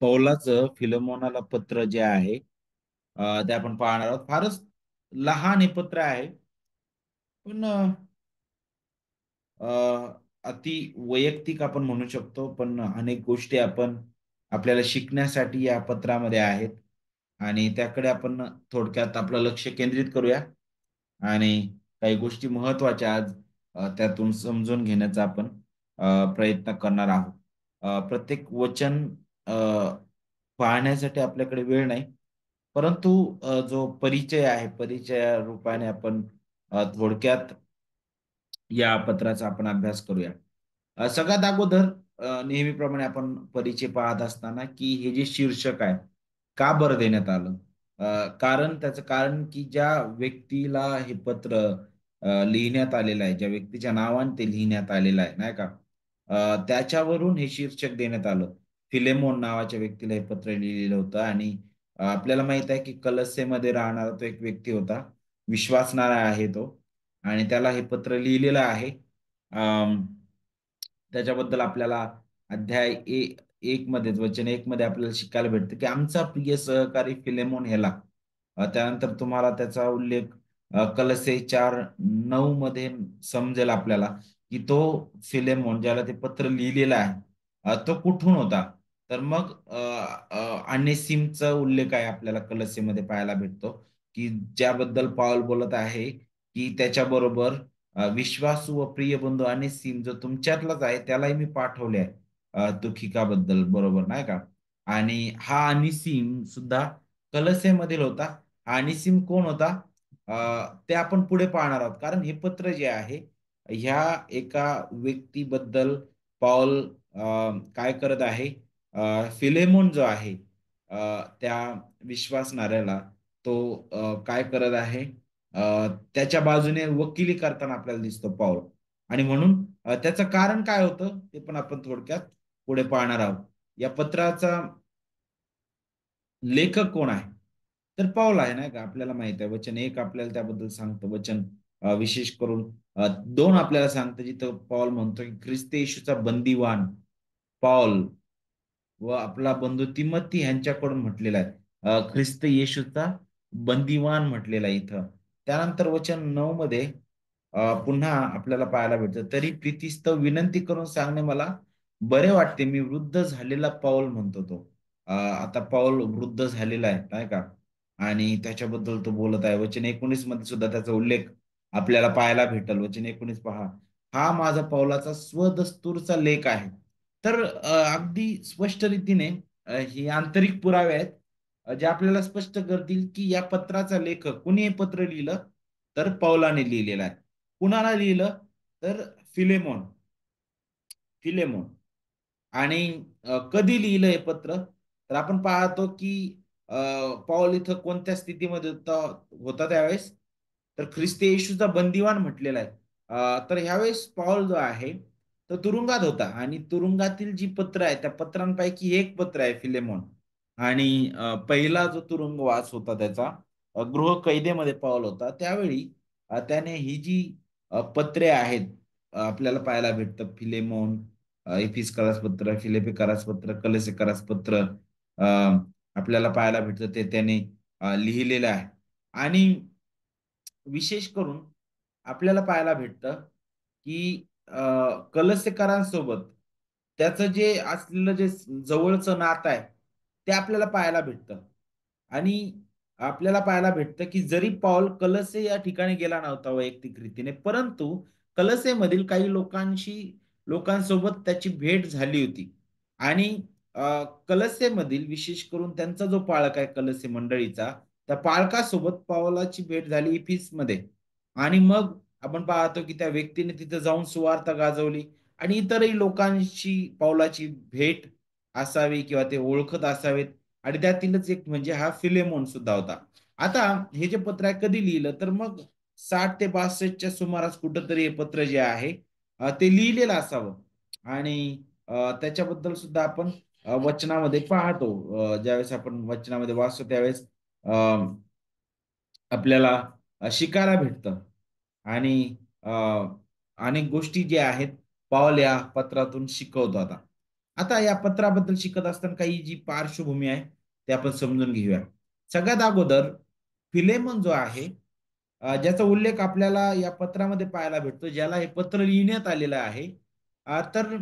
पौलाचं फिलोमोनाला पत्र जे आहे ते आपण पाहणार आहोत. फारच लहान हे पत्र आहे, पण अ, अति वैयक्तिक आपण म्हणू शकतो. पण अनेक गोष्टी आपल्याला शिकण्यासाठी या पत्रामध्ये आहेत आणि त्याकडे आपण थोडक्यात आपलं लक्ष केंद्रित करूया आणि काही गोष्टी महत्त्वाच्या आज त्यातून समजून घेण्याचा आपण प्रयत्न करणार आहोत. प्रत्येक वचन अ, पाहण्यासाठी आपल्याकडे वेळ नाही. परंतु जो परिचय आहे, परिचया रूपाने आपण थोडक्यात या पत्राचा आपण अभ्यास करूया. सगळ्यात अगोदर नेहमीप्रमाणे आपण परिचय पाहत असताना, की हे जे शीर्षक आहे, का बरं देण्यात आलं? कारण त्याचं कारण, की ज्या व्यक्तीला हे पत्र लिहिण्यात आलेलं आहे, ज्या व्यक्तीच्या नावाने ते लिहिण्यात आलेलं आहे, नाही का? त्याच्यावरून हे शीर्षक देण्यात आलं. फिलेमोन नावाच्या व्यक्तीला हे पत्र लिहिलेलं होतं आणि आपल्याला माहित आहे, की कलस्सेमध्ये राहणारा तो एक व्यक्ती होता. विश्वासणारा आहे तो आणि त्याला हे पत्र लिहिलेलं आहे. अं, त्याच्याबद्दल आपल्याला अध्याय 1 मध्येच वचन 1 मध्ये आपल्याला शिकायला भेटतं, की आमचा प्रिय सहकारी फिलेमोन ह्याला. त्यानंतर तुम्हाला त्याचा उल्लेख कलसे 4:9 मध्ये समजेल आपल्याला, की तो फिलेमोन ज्याला ते पत्र लिहिलेलं आहे, तो कुठून होता? तर मग अनेसिमचा उल्लेख आहे आपल्याला कलसेमध्ये पाहायला भेटतो, की ज्याबद्दल पाऊल बोलत आहे, की त्याच्याबरोबर विश्वासू व प्रिय बंधू अनेसिम जो तुमच्यातलाच आहे त्यालाही मी पाठवले आहे तुखिकाबद्दल बरोबर नाही का. आणि हा अनिसिम सुद्धा कलसेमधील होता. हा अनिसिम कोण होता? ते आपण पुढे पाहणार आहोत कारण हे पत्र जे आहे ह्या एका व्यक्तीबद्दल पॉल काय करत आहे, फिलेमोन जो आहे त्या विश्वासणाऱ्याला तो काय करत आहे, त्याच्या बाजूने वकिली करताना आपल्याला दिसतो पाऊल. आणि म्हणून त्याचं कारण काय होतं ते पण आपण थोडक्यात पुढे पाहणार आहोत. या पत्राचा लेखक कोण आहे? तर पाऊल आहे नाही का, आपल्याला माहित आहे. वचन 1 आपल्याला त्याबद्दल सांगतं. वचन विशेष करून 2 आपल्याला सांगतं जिथं पॉल म्हणतो की ख्रिस्त येशूचा बंदीवान पॉल व आपला बंधू तिमोथी यांच्याकडून म्हटलेला आहे. ख्रिस्त येशूचा बंदीवान म्हटलेला आहे इथं. त्यानंतर वचन 9 मध्ये पुन्हा आपल्याला पाहायला भेटतं, तरी प्रीतिस्तव विनंती करून सांगणे मला बरे वाटते. मी वृद्ध झालेला पाऊल म्हणतो तो. आता पाऊल वृद्ध झालेला आहे, नाही का? आणि त्याच्याबद्दल तो बोलत आहे. वचन 19 मध्ये सुद्धा त्याचा उल्लेख आपल्याला पाहायला भेटेल. वचन 19 पहा. हा माझा पौलाचा स्वदस्तूरचा लेख आहे. तर अगदी स्पष्ट रीतीने ही आंतरिक पुरावे आहेत जे आपल्याला स्पष्ट करतील की या पत्राचा लेखक कुणी हे पत्र लिहिलं, तर पौलाने लिहिलेलं आहे. कुणाला लिहिलं? तर फिलेमोन. फिलेमोन. आणि कधी लिहिलं हे पत्र? तर आपण पाहतो की अ, पौल इथं कोणत्या स्थितीमध्ये होता होता त्यावेळेस? तर ख्रिस्त येशूचा बंदीवान म्हटलेला आहे. तर ह्यावेळेस पौल जो आहे, तो तुरुंगात होता आणि तुरुंगातील जी पत्र आहे, त्या पत्रांपैकी एक पत्र आहे फिलेमोन. आणि पहिला जो तुरुंगवास होता त्याचा गृहकैदेमध्ये पौल होता. त्यावेळी त्याने ही जी पत्रे आहेत आपल्याला पाहायला भेटतं फिलेमोन, इफिस करासपत्र, फिलिपी करासपत्र, कलसे करासपत्र अ, आपल्याला पाहायला भेटतं ते त्याने लिहिलेलं आहे. आणि विशेष करून आपल्याला पाहायला भेटतं, की कलसेकरांसोबत त्याचं जे असलेलं जे जवळचं नातं आहे, ते आपल्याला पाहायला भेटतं. आणि आपल्याला पाहायला भेटतं, की जरी पौल कलसे या ठिकाणी गेला नव्हता वैयक्तिक रीतीने, परंतु कलसेमधील काही लोकांसोबत त्याची भेट झाली होती. आणि कलसेमधील विशेष करून त्यांचा जो पाळक आहे कलसे मंडळीचा, त्या पालकासोबत पौलाची भेट झाली इफिसमध्ये. आणि मग आपण पाहतो की त्या व्यक्तीने तिथे जाऊन सुवार्ता गाजवली आणि इतरही लोकांशी पौलाची भेट असावी किंवा ते ओळखत असावेत. आणि त्यातीलच एक म्हणजे हा फिलेमोन सुद्धा होता. आता हे जे पत्र आहे कधी लिहिलं तर मग 60 ते 62च्या सुमारास कुठंतरी हे पत्र जे आहे ते लिहिलेलं असावं. आणि त्याच्याबद्दल सुद्धा आपण वचनामध्ये पाहतो. ज्यावेळेस आपण वचनामध्ये वाचतो त्यावेळेस अ, आपल्याला शिकायला भेटतं. आणि अ, अनेक गोष्टी ज्या आहेत पॉल या पत्रातून शिकवतो आता. आता या पत्राबद्दल शिकत असताना काही जी पार्श्वभूमी आहे ते आपण समजून घेऊया. सगळ्यात अगोदर फिलेमन जो आहे, ज्याचा उल्लेख आपल्याला या पत्रामध्ये पाहायला भेटतो, ज्याला हे पत्र लिहिण्यात आलेलं आहे. तर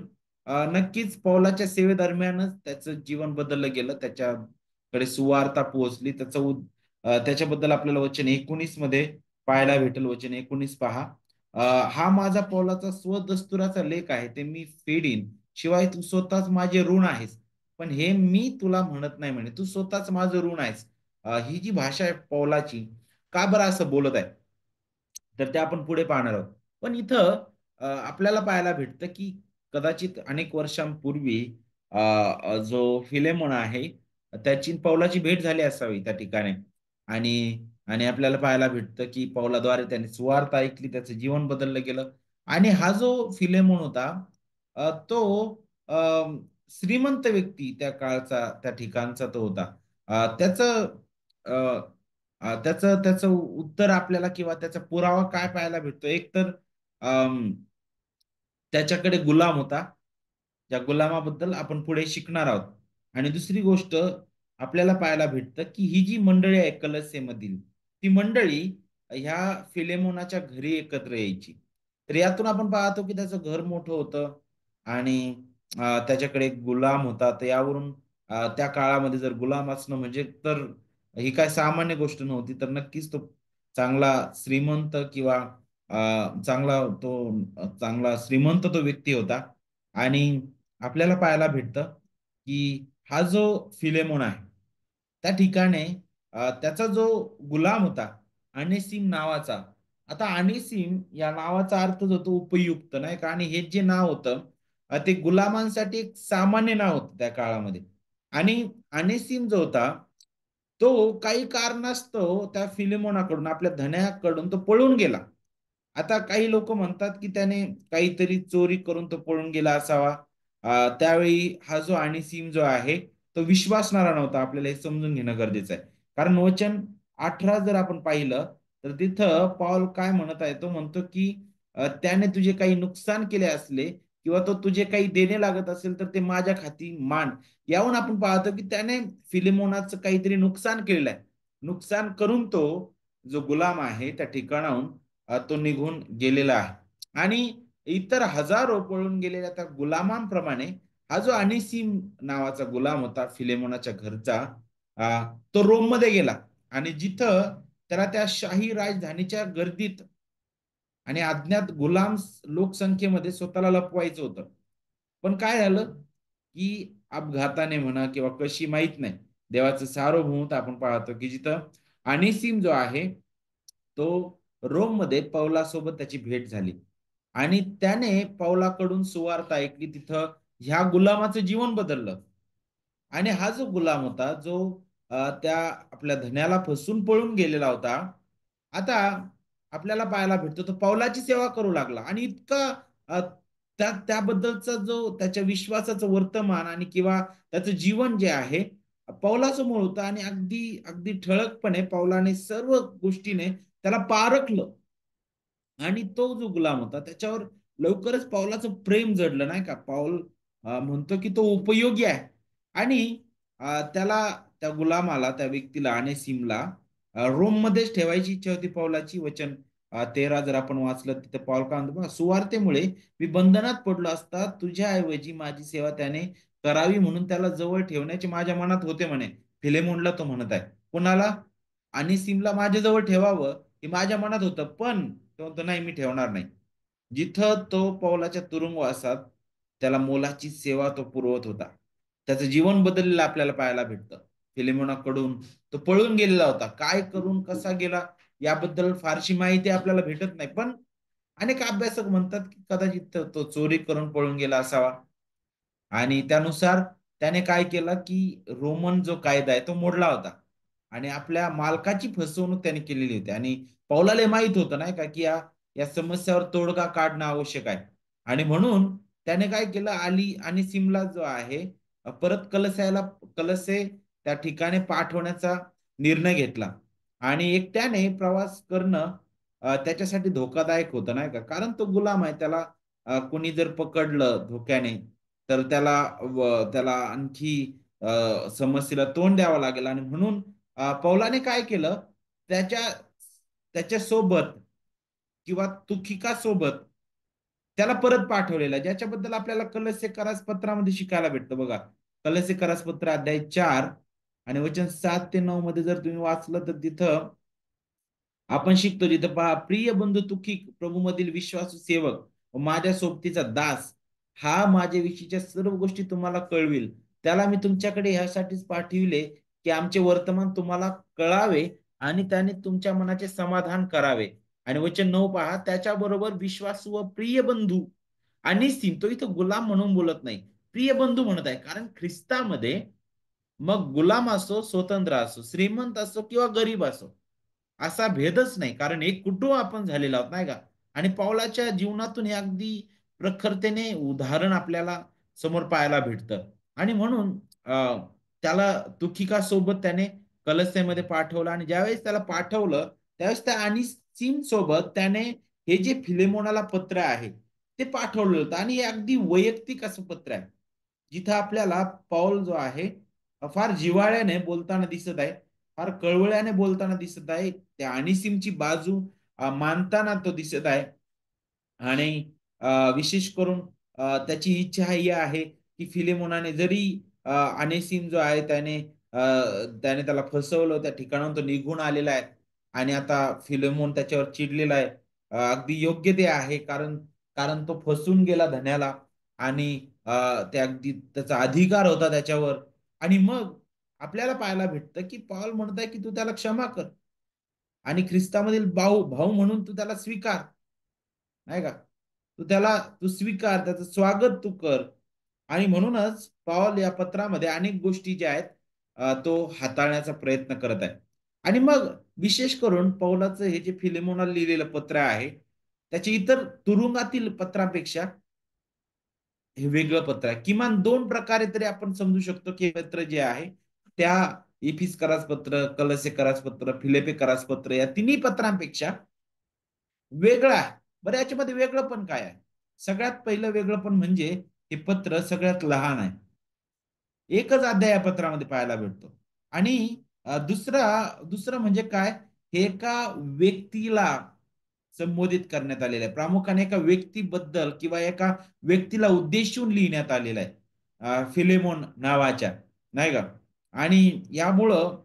नक्कीच पौलाच्या सेवेदरम्यानच त्याचं जीवन बदललं गेलं. त्याच्याकडे सुवार्ता पोहोचली. त्याच्याबद्दल आपल्याला वचन 19 मध्ये पाहायला भेटेल. वचन 19 पहा. हा माझा पौलाचा स्वदस्तुराचा लेख आहे, ते मी फेडीन. शिवाय तू स्वतःच माझे ऋण आहेस. पण हे मी तुला म्हणत नाही म्हणे. तू स्वतःच माझं ऋण आहेस. ही जी भाषा आहे पौलाची, का बरं असं बोलत आहे? तर ते आपण पुढे पाहणार आहोत. पण इथं आपल्याला पाहायला भेटतं, की कदाचित अनेक वर्षांपूर्वी जो फिलेमोन आहे, त्याची पौलाची भेट झाली असावी त्या ठिकाणी. आणि आणि आपल्याला पाहायला भेटतं, की पौलाद्वारे त्याने सुवार्ता ऐकली, त्याचं जीवन बदललं गेलं. आणि हा जो फिलेमोन होता, तो अ, श्रीमंत व्यक्ती त्या काळचा, त्या ठिकाणचा तो होता. त्याचं त्याचं त्याचं उत्तर आपल्याला किंवा त्याचा पुरावा काय पाहायला भेटतो? एक तर अम, त्याच्याकडे गुलाम होता. त्या गुलामाबद्दल आपण पुढे शिकणार आहोत. आणि दुसरी गोष्ट आपल्याला पाहायला भेटतं, की ही जी मंडळी आहे कलस्सेमधील, ती मंडळी ह्या फिलेमोनाच्या घरी एकत्र यायची. तर यातून आपण पाहतो, की त्याचं घर मोठं होतं आणि त्याच्याकडे एक गुलाम होता. तर यावरून त्या काळामध्ये जर गुलाम असणं म्हणजे तर ही काय सामान्य गोष्ट नव्हती. तर नक्कीच तो चांगला श्रीमंत किंवा चांगला श्रीमंत तो व्यक्ती होता. आणि आपल्याला पाहायला भेटतं, की हा जो फिलेमोन आहे, त्या ठिकाणी त्याचा जो गुलाम होता, अनेसिम नावाचा. आता अनेसिम या नावाचा अर्थ जो तो उपयुक्त, नाही का? आणि हे जे नाव होतं, ते गुलामांसाठी एक सामान्य नाव होतं त्या काळामध्ये. आणि अनेसिम जो होता, तो काही कारणास्तव त्या फिलेमोनाकडून, आपल्या धन्याकडून तो पळून गेला. आता काही लोक म्हणतात, की त्याने काहीतरी चोरी करून तो पळून गेला असावा. त्यावेळी हा जो अनिसीम जो आहे, तो विश्वासणारा नव्हता. आपल्याला हे समजून घेणं गरजेचं आहे. कारण वचन 18 जर आपण पाहिलं, तर तिथं पॉल काय म्हणत आहे? तो म्हणतो, की त्याने तुझे काही नुकसान केले असले किंवा तो तुझे काही देणे लागत असेल, तर ते माझ्या खाती मांड. याहून आपण पाहतो, की त्याने फिलेमोनाचं काहीतरी नुकसान केलेलं आहे. नुकसान करून तो जो गुलाम आहे त्या ठिकाणाहून तो निघून गेलेला आहे. आणि इतर हजारो पळून गेलेल्या त्या गुलामांप्रमाणे हा जो अनिसिम नावाचा गुलाम होता फिलेमोनाच्या घरचा, तो रोममध्ये गेला. आणि जिथं त्याला त्या शाही राजधानीच्या गर्दीत आणि अज्ञात गुलाम लोकसंख्येमध्ये स्वतःला लपवायचं होतं. पण काय झालं, की अपघाताने म्हणा किंवा कशी माहित नाही, देवाचं सार्वभौमत्व आपण पाहतो, की जिथं अनिसिम जो आहे, तो रोममध्ये पौलासोबत त्याची भेट झाली. आणि त्याने पौलाकडून सुवार्ता ऐकली. तिथं ह्या गुलामाचं जीवन बदललं. आणि हा जो गुलाम होता, जो त्या आपल्या धन्याला फसवून पळून गेलेला होता, आता आपल्याला पाहायला भेटतो तो पौलाची सेवा करू लागला. आणि इतका अ, त्याबद्दलचा जो त्याच्या विश्वासाचं वर्तमान आणि किंवा त्याचं जीवन जे आहे, पौलासमोर होतं. आणि अगदी अगदी ठळकपणे पौलाने सर्व गोष्टीने त्याला पारखलं. आणि तो जो गुलाम होता त्याच्यावर लवकरच पौलाचं प्रेम जडलं, नाही का? पौल म्हणतो, की तो उपयोगी आहे. आणि त्याला, त्या गुलामाला, त्या व्यक्तीला, अनेसिमला रोममध्येच ठेवायची इच्छा होती पौलाची. वचन 13 जर आपण वाचलं, तिथं पौल काय म्हणतो बघा, सुवार्तेमुळे मी बंधनात पडलो असता तुझ्याऐवजी माझी सेवा त्याने करावी म्हणून त्याला जवळ ठेवण्याचे माझ्या मनात होते म्हणे. फिलेमोनला तो म्हणत आहे. कोणाला? अनिसिमला माझ्याजवळ ठेवावं हे माझ्या मनात होतं, पण तो म्हणतो नाही, मी ठेवणार नाही. जिथं तो पौलाच्या तुरुंगवासात त्याला मोलाची सेवा तो पुरवत होता. त्याचं जीवन बदललेलं आपल्याला पाहायला भेटतं. फिलेमोनाकडून तो पळून गेलेला होता. काय करून कसा गेला याबद्दल फारशी माहिती आपल्याला भेटत नाही. पण अनेक अभ्यासक म्हणतात, की कदाचित तो चोरी करून पळून गेला असावा. आणि त्यानुसार त्याने काय केलं, की रोमन जो कायदा आहे तो मोडला होता. आणि आपल्या मालकाची फसवणूक त्याने केलेली होती. आणि पौलाला माहित होतं, नाही का, की या या समस्यावर तोडगा काढणं आवश्यक आहे. आणि म्हणून त्याने काय केलं, आली आणि सिमला जो आहे, परत कलसे त्या ठिकाणी पाठवण्याचा निर्णय घेतला. आणि एकट्याने प्रवास करणं त्याच्यासाठी धोकादायक होतं, नाही का? कारण तो गुलाम आहे. त्याला कोणी जर पकडलं धोक्याने, तर त्याला आणखी समस्येला तोंड द्यावं लागेल आणि म्हणून पौलाने काय केलं, त्याच्या त्याच्या सोबत किंवा तुखिकासोबत त्याला परत पाठवलेलं, ज्याच्याबद्दल आपल्याला कलस्य पत्रामध्ये शिकायला भेटतं बघा. कलस्य पत्र अध्याय 4 आणि वचन 7 ते 9 मध्ये जर तुम्ही वाचलं तर तिथं आपण शिकतो, जिथं पहा, प्रिय बंधू तुखिक, प्रभूमधील विश्वासू सेवक व माझ्या सोबतीचा दास, हा माझ्याविषयीच्या सर्व गोष्टी तुम्हाला कळविल. त्याला मी तुमच्याकडे ह्यासाठीच पाठविले की आमचे वर्तमान तुम्हाला कळावे आणि त्याने तुमच्या मनाचे समाधान करावे. आणि वचन 9 पहा, त्याच्याबरोबर विश्वासू व प्रिय बंधू आणि तो इथं गुलाम म्हणून बोलत नाही, प्रिय बंधू म्हणत आहे. कारण ख्रिस्तामध्ये मग गुलाम असो, स्वतंत्र असो, श्रीमंत असो किंवा गरीब असो, असा भेदच नाही. कारण एक कुटुंब आपण झालेलो आहोत, नाही का? आणि पावलाच्या जीवनातून हे अगदी प्रखरतेने उदाहरण आपल्याला समोर पाहायला भेटतं. आणि म्हणून त्याला तुखिका सोबत त्याने कलस्येमध्ये पाठवलं आणि ज्यावेळेस त्याला पाठवलं त्यावेळेस त्या आणि सीम सोबत त्याने हे जे फिलेमोनाला पत्र आहे ते पाठवलं होतं आणि हे अगदी वैयक्तिक असं पत्र आहे, जिथं आपल्याला पौल जो आहे फार जिव्हाळ्याने बोलताना दिसत आहे, फार कळवळ्याने बोलताना दिसत आहे, त्या अनिसिमची बाजू मानताना तो दिसत आहे. आणि विशेष करून त्याची इच्छा ही आहे की फिलेमोनाने जरी अनेसिम जो आहे त्याने त्याला फसवलं, त्या ठिकाणाहून तो निघून आलेला आहे आणि आता फिलेमोन त्याच्यावर चिडलेला आहे. अगदी योग्य ते आहे, कारण कारण तो फसून गेला धन्याला आणि ते अगदी त्याचा अधिकार होता त्याच्यावर. आणि मग आपल्याला पाहायला भेटतं की पौल म्हणत की तू त्याला क्षमा कर आणि ख्रिस्तामधील भाऊ भाऊ म्हणून तू त्याला स्वीकार, नाही का? तू स्वीकार, त्याचं स्वागत तू कर. आणि म्हणूनच पौल या पत्रामध्ये अनेक गोष्टी ज्या आहेत तो हाताळण्याचा प्रयत्न करत आहे. आणि मग विशेष करून पौलाचं हे जे फिलेमोनाला लिहिलेलं पत्र आहे, त्याचे इतर तुरुंगातील पत्रापेक्षा हे वेगळं पत्र आहे. किमान दोन प्रकारे तरी आपण समजू शकतो की हे पत्र जे आहे त्या इफिसकरास पत्र, कलसे पत्र, फिलिप्पी पत्र या तिन्ही पत्रांपेक्षा वेगळं आहे. बरं, याच्यामध्ये वेगळं पण काय आहे? सगळ्यात पहिलं वेगळं पण म्हणजे हे पत्र सगळ्यात लहान आहे. एकच अध्याय या पत्रामध्ये पाहायला भेटतो. आणि दुसरं म्हणजे काय? हे एका व्यक्तीला संबोधित करण्यात आलेलं आहे. प्रामुख्याने एका व्यक्तीबद्दल किंवा एका व्यक्तीला उद्देशून लिहिण्यात आलेलं आहे. फिलेमोन नावाच्या, नाही का? आणि यामुळं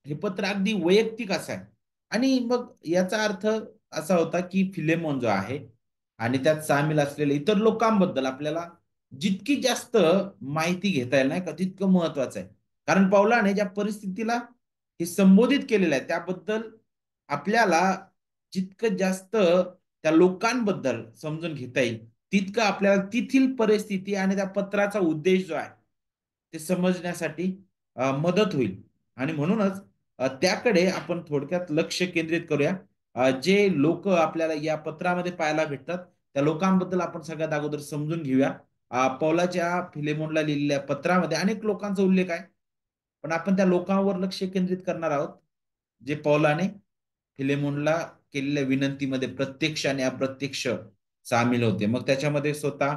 हे पत्र अगदी वैयक्तिक असं आहे. आणि मग याचा अर्थ असा होता की फिलेमोन जो आहे आणि त्यात सामील असलेल्या इतर लोकांबद्दल आपल्याला जितकी जास्त माहिती घेता येईल, नाही का, तितकं महत्वाचं आहे. कारण पौलाने ज्या परिस्थितीला हे संबोधित केलेलं आहे त्याबद्दल आपल्याला जितकं जास्त त्या लोकांबद्दल समजून घेता येईल तितकं आपल्याला तेथील परिस्थिती आणि त्या पत्राचा उद्देश जो आहे ते समजण्यासाठी मदत होईल. आणि म्हणूनच त्याकडे आपण थोडक्यात लक्ष केंद्रित करूया. जे लोक आपल्याला या पत्रामध्ये पाहायला भेटतात त्या लोकांबद्दल आपण सगळ्यात अगोदर समजून घेऊया. पौलाच्या फिलेमोनला लिहिलेल्या पत्रामध्ये अनेक लोकांचा उल्लेख आहे, पण आपण त्या लोकांवर लक्ष केंद्रित करणार आहोत जे पौलाने फिलेमोनला केलेल्या विनंतीमध्ये प्रत्यक्ष आणि अप्रत्यक्ष सामील होते. मग त्याच्यामध्ये स्वतः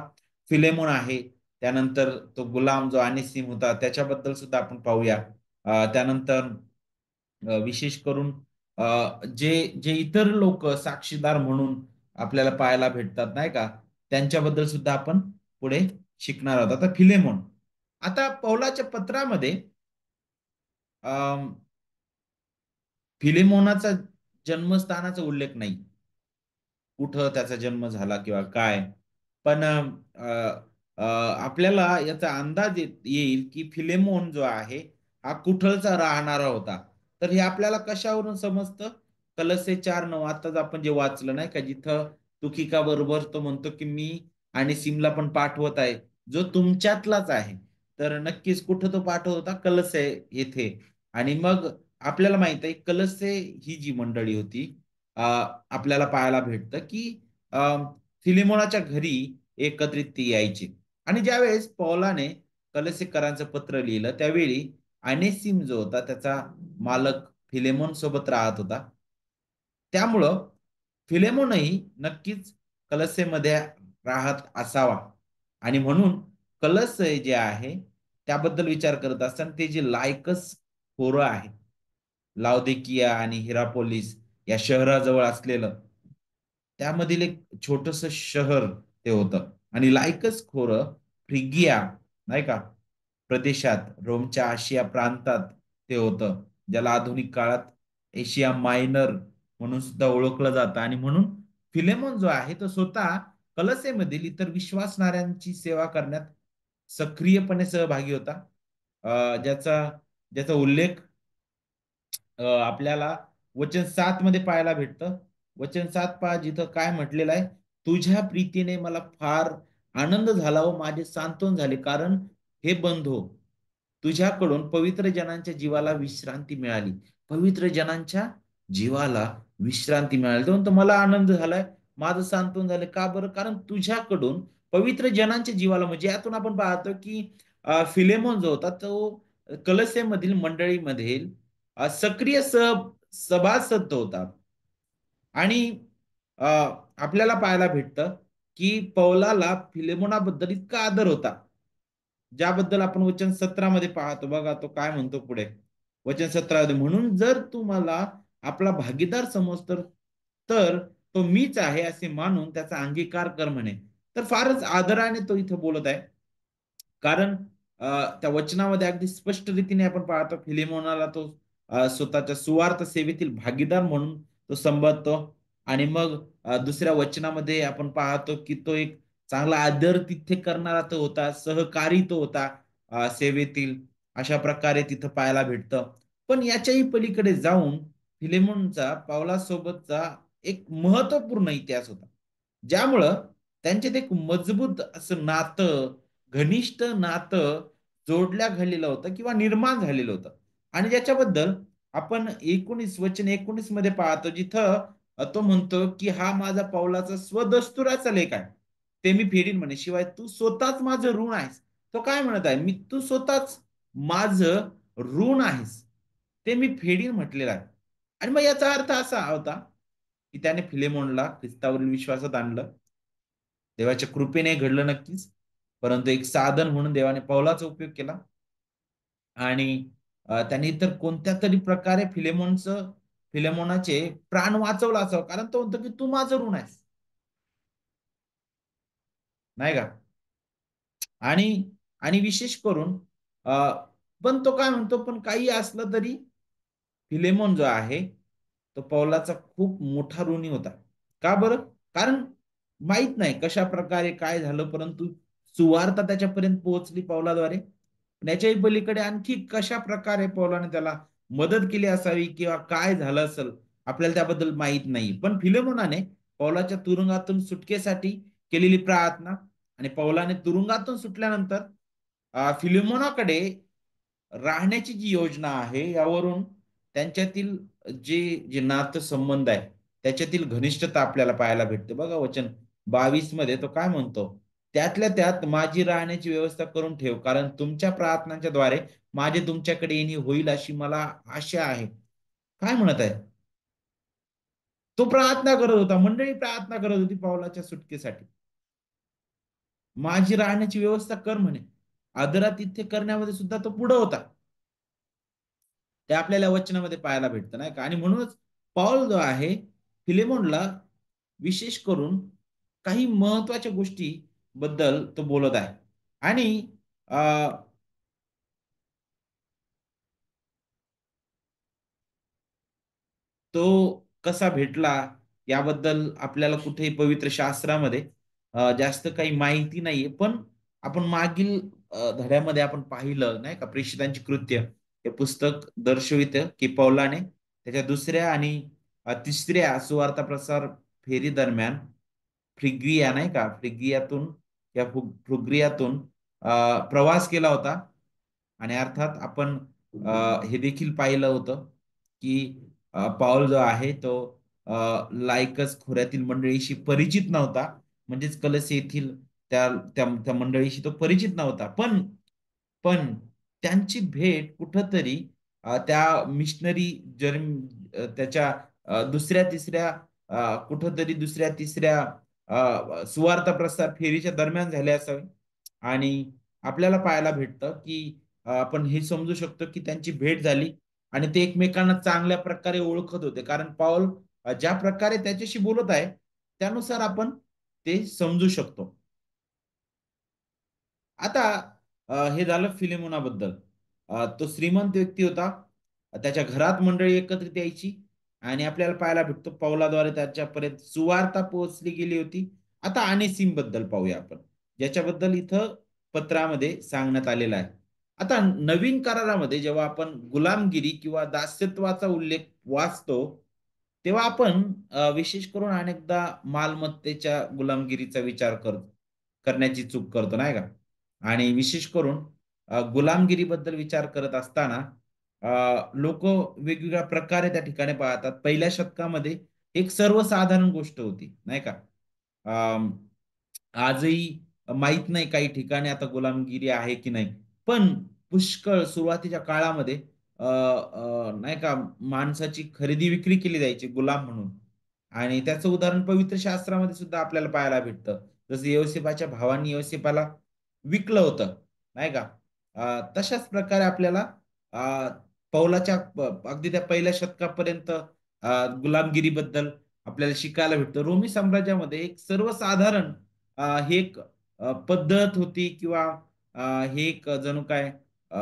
फिलेमोन आहे, त्यानंतर तो गुलाम जो अनिसिम होता त्याच्याबद्दल सुद्धा आपण पाहूया. त्यानंतर विशेष करून जे जे इतर लोक साक्षीदार म्हणून आपल्याला पाहायला भेटतात, नाही का, त्यांच्याबद्दल सुद्धा आपण पुढे शिकणार आहोत. आता फिलेमोन, आता पौलाच्या पत्रामध्ये फिलेमोनाचा जन्मस्थानाचा उल्लेख नाही, कुठं त्याचा जन्म झाला किंवा काय. पण आपल्याला याचा अंदाज येईल की फिलेमोन जो आहे हा कुठलचा राहणारा होता. तर हे आपल्याला कशावरून समजतं? कलसे 4:9 आताच आपण जे वाचलं, नाही का, जिथं तुकिका बरोबर तो म्हणतो की मी आणि सिमला पण पाठवत आहे जो तुमच्यातलाच आहे. तर नक्कीच कुठं तो पाठवत होता? कलसे येथे. आणि मग आपल्याला माहित आहे कलसे ही जी मंडळी होती, आपल्याला पाहायला भेटतं की फिलेमोनाच्या घरी एकत्रित ती यायची. आणि ज्यावेळेस पौलाने कलसीकरांचं पत्र लिहिलं त्यावेळी अनेसिम जो होता त्याचा मालक फिलेमोन सोबत राहत होता. त्यामुळं फिलेमोनही नक्कीच कलसेमध्ये राहत असावा. आणि म्हणून कलस जे आहे त्याबद्दल विचार करत असताना ते जे लायकस खोरं आहे, लाउदिकिया आणि हिरापोलिस या शहराजवळ असलेलं, त्यामधील एक छोटंसं शहर ते होतं. आणि लायकस खोरं फ्रिगिया नाही का प्रदेशात रोमच्या आशिया प्रांतात ते होतं, ज्याला आधुनिक काळात एशिया मायनर म्हणून सुद्धा ओळखलं जातं. आणि म्हणून फिलेमॉन जो आहे तो स्वतः कलसेमधील इतर विश्वासणाऱ्यांची सेवा करण्यात सक्रियपणे सहभागी होता. ज्याचा ज्याचा उल्लेख आपल्याला वचन 7 मध्ये पाहायला भेटतं. वचन 7 पहा, जिथं काय म्हटलेलं आहे, तुझ्या प्रीतीने मला फार आनंद झाला व माझे सांत्वन झाले, कारण हे बंधू तुझ्याकडून पवित्र जनांच्या जीवाला विश्रांती मिळाली. पवित्र जनांच्या जीवाला विश्रांती मिळाली. तो म्हणतो मला आनंद झालाय, माझं सांत्वन झालं. का बरं? कारण तुझ्याकडून पवित्र जनांच्या जीवाला, म्हणजे यातून आपण पाहतो की फिलेमोन जो होता तो कलसेमधील मंडळीमधील सक्रिय सभासद होता. आणि अ, आपल्याला पाहायला भेटतं की पौलाला फिलेमोनाबद्दल इतका आदर होता, ज्याबद्दल आपण वचन 17 मध्ये पाहतो. बघा तो काय म्हणतो पुढे. वचन 17 मध्ये, म्हणून जर तू मला आपला भागीदार समजतो तर तो मीच आहे असे मानून त्याचा अंगीकार कर म्हणे. तर फारच आदराने तो इथं बोलत आहे. कारण त्या वचनामध्ये अगदी स्पष्ट रीतीने आपण पाहतो फिलेमोनाला तो स्वतःच्या सुवार्थ सेवेतील भागीदार म्हणून तो संबोधतो. आणि मग दुसऱ्या वचनामध्ये आपण पाहतो की तो एक चांगला आदर तिथे करणारा तो होता, सहकारी तो होता सेवेतील. अशा प्रकारे तिथं पाहायला भेटतं. पण याच्याही पलीकडे जाऊन फिलेमोनचा पावलासोबतचा एक महत्वपूर्ण इतिहास होता, ज्यामुळं त्यांच्यात एक मजबूत असं नातं, घनिष्ठ नातं जोडल्या गेलेलं होतं किंवा निर्माण झालेलं होतं. आणि ज्याच्याबद्दल आपण 19 मध्ये पाहतो, जिथं तो म्हणतो की हा माझा पौलाचा स्वदस्तुराचा लेख आहे, ते मी फेडीन म्हणे, शिवाय तू स्वतःच माझं ऋण आहेस. तो काय म्हणत आहे, मी तू स्वतःच माझं ऋण आहेस, ते मी फेडीन म्हटलेलं आहे. आणि मग याचा अर्थ असा होता की त्याने फिलेमोनला ख्रिस्तावरील विश्वासात आणलं. देवाच्या कृपेने घडलं नक्कीच, परंतु एक साधन म्हणून देवाने पौलाचा उपयोग केला. आणि त्यांनी तर कोणत्या तरी प्रकारे फिलेमोनाचे प्राण वाचवला असावं, कारण तो म्हणतो की तू माझं ऋण आहेस, नाही का. आणि आणि विशेष करून अ, पण तो काय म्हणतो, पण काही असलं तरी फिलेमोन जो आहे तो पौलाचा खूप मोठा ऋणी होता. का बरं? कारण माहित नाही कशा प्रकारे काय झालं, परंतु सुवार्ता त्याच्यापर्यंत पोहोचली पौलाद्वारे. याच्याही पलीकडे आणखी कशा प्रकारे पौलाने त्याला मदत केली असावी किंवा काय झालं असेल, आपल्याला त्याबद्दल माहित नाही. पण फिलेमोनाने पौलाच्या तुरुंगातून सुटकेसाठी केलेली प्रार्थना, आणि पौलाने तुरुंगातून सुटल्यानंतर फिलेमोनाकडे राहण्याची जी योजना आहे, यावरून त्यांच्यातील जे जे नातेसंबंध आहे त्याच्यातील घनिष्ठता आपल्याला पाहायला भेटते. बघा वचन 22 मध्ये तो काय म्हणतो, त्यातल्या त्यात माझी राहण्याची व्यवस्था करून ठेव, कारण तुमच्या प्रार्थनांच्या द्वारे माझे तुमच्याकडे येणे होईल अशी मला आशा आहे. काय म्हणत आहे, तो प्रार्थना करत होता, मंडळी प्रार्थना करत होती पावलाच्या सुटकेसाठी. माझी राहण्याची व्यवस्था कर म्हणे. आदरातिथ्य करण्यामध्ये सुद्धा तो पुढे होता. ते आपल्याला वचनामध्ये पाहायला भेटतं, नाही का. आणि म्हणूनच पौल जो आहे फिलेमोनला विशेष करून काही महत्वाच्या गोष्टी बद्दल तो बोलत आहे. आणि तो कसा भेटला याबद्दल आपल्याला कुठेही पवित्र शास्त्रामध्ये जास्त काही माहिती नाहीये. पण आपण मागील धड्यामध्ये आपण पाहिलं, नाही का, प्रेषितांची कृत्य हे पुस्तक दर्शवितं की पौलाने त्याच्या दुसऱ्या आणि तिसऱ्या सुवार्ता प्रसार फेरी दरम्यान फ्रिगिया, नाही का, फ्रिगियातून या फ्रुग्रियातून प्रवास केला होता. आणि अर्थात आपण हे देखील पाहिलं होतं की पाऊल जो आहे तो लायकस खोऱ्यातील मंडळीशी परिचित नव्हता. म्हणजेच कलस येथील त्या त्या त्या मंडळीशी तो परिचित नव्हता. पण त्यांची भेट कुठंतरी त्या मिशनरी त्याच्या दुसऱ्या तिसऱ्या कुठंतरी दुसऱ्या तिसऱ्या सुवार्थ प्रसार फेरीच्या दरम्यान झाले असावे. आणि आपल्याला पाहायला भेटतं, की आपण हे समजू शकतो, की त्यांची भेट झाली आणि ते एकमेकांना चांगल्या प्रकारे ओळखत होते. कारण पाऊल ज्या प्रकारे त्याच्याशी बोलत आहे, त्यानुसार आपण ते समजू शकतो. आता हे झालं फिलेमोनाबद्दल. तो श्रीमंत व्यक्ती होता. त्याच्या घरात मंडळी एकत्रित यायची आणि आपल्याला पाहायला भेटतो पौलाद्वारे त्याच्यापर्यंत सुवार्ता पोहोचली गेली होती. आता बद्दल पाहूया आपण. ज्याच्याबद्दल इथं पत्रामध्ये सांगण्यात आलेलं आहे. आता नवीन करारामध्ये जेव्हा आपण गुलामगिरी किंवा दास्यत्वाचा उल्लेख वाचतो, तेव्हा आपण विशेष करून अनेकदा मालमत्तेच्या गुलामगिरीचा विचार करण्याची चूक करतो, नाही का? आणि विशेष करून गुलामगिरीबद्दल विचार करत असताना लोक वेगवेगळ्या प्रकारे त्या ठिकाणी पाहतात. पहिल्या शतकामध्ये एक सर्वसाधारण गोष्ट होती, नाही का? अं, आजही माहित नाही काही ठिकाणी आता गुलामगिरी आहे की नाही. पण पुष्कळ सुरुवातीच्या काळामध्ये नाही का माणसाची खरेदी विक्री केली जायची गुलाम म्हणून. आणि त्याचं उदाहरण पवित्र शास्त्रामध्ये सुद्धा आपल्याला पाहायला भेटतं. जसं योसेफाच्या भावांनी योसेफाला विकलं होतं, नाही का? तशाच प्रकारे आपल्याला अ, पौलाच्या अगदी त्या पहिल्या शतकापर्यंत गुलामगिरीबद्दल आपल्याला शिकायला भेटतं. रोमी साम्राज्यामध्ये एक सर्वसाधारण हे एक पद्धत होती किंवा अ, हे एक जणू काय अ,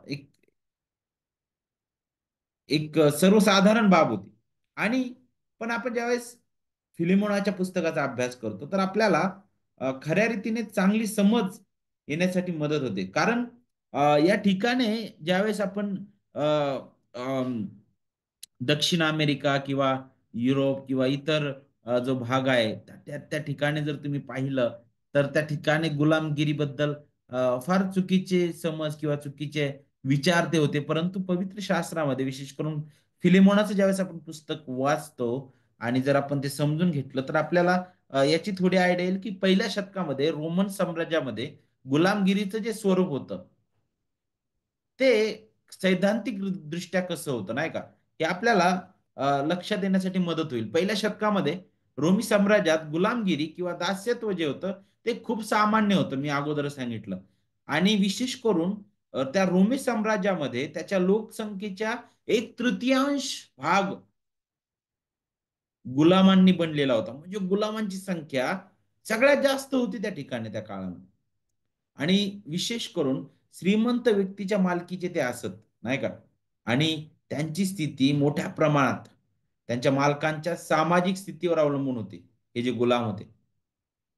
एक एक सर्वसाधारण बाब होती. आणि पण आपण ज्यावेळेस फिलेमोनाच्या पुस्तकाचा अभ्यास करतो, तर आपल्याला खऱ्या रीतीने चांगली समज येण्यासाठी मदत होते. कारण या ठिकाणी ज्यावेळेस आपण अ, अम, दक्षिण अमेरिका किंवा युरोप किंवा इतर जो भाग आहे त्या त्या ठिकाणी जर तुम्ही पाहिलं तर त्या ठिकाणी गुलामगिरीबद्दल फार चुकीचे समज किंवा चुकीचे विचार ते होते. परंतु पवित्र शास्त्रामध्ये विशेष करून फिलेमोनाचं ज्यावेळेस आपण पुस्तक वाचतो आणि जर आपण ते समजून घेतलं तर आपल्याला याची थोडी आयडिया येईल की पहिल्या शतकामध्ये रोमन साम्राज्यामध्ये गुलामगिरीचं जे स्वरूप होतं ते सैद्धांतिक दृष्ट्या कसं होतं, नाही का? हे आपल्याला लक्षात येण्यासाठी मदत होईल. पहिल्या शतकामध्ये रोमी साम्राज्यात गुलामगिरी किंवा दास्यत्व जे होतं ते खूप सामान्य होतं. मी अगोदर सांगितलं. आणि विशेष करून त्या रोमी साम्राज्यामध्ये त्याच्या लोकसंख्येच्या 1/3 भाग गुलामांनी बनलेला होता. म्हणजे गुलामांची संख्या सगळ्यात जास्त होती त्या ठिकाणी त्या काळामध्ये. आणि विशेष करून श्रीमंत व्यक्तीच्या मालकीचे ते असत, नाही का? आणि त्यांची स्थिती मोठ्या प्रमाणात त्यांच्या मालकांच्या सामाजिक स्थितीवर अवलंबून होते. हे जे गुलाम होते.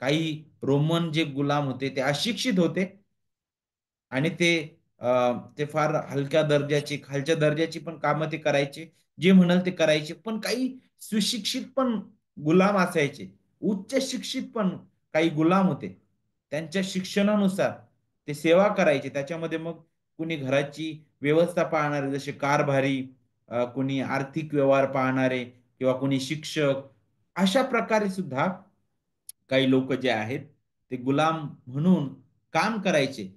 काही रोमन जे गुलाम होते ते अशिक्षित होते आणि ते फार हलक्या दर्जाची, खालच्या दर्जाची पण कामं ते करायचे. जे म्हणाल ते करायचे. पण काही सुशिक्षित पण गुलाम असायचे. उच्च शिक्षित पण काही गुलाम होते. त्यांच्या शिक्षणानुसार ते सेवा करायचे. त्याच्यामध्ये मग कुणी घराची व्यवस्था पाहणारे जसे कारभारी, कुणी आर्थिक व्यवहार पाहणारे किंवा कुणी शिक्षक, अशा प्रकारे सुद्धा काही लोक जे आहेत ते गुलाम म्हणून काम करायचे.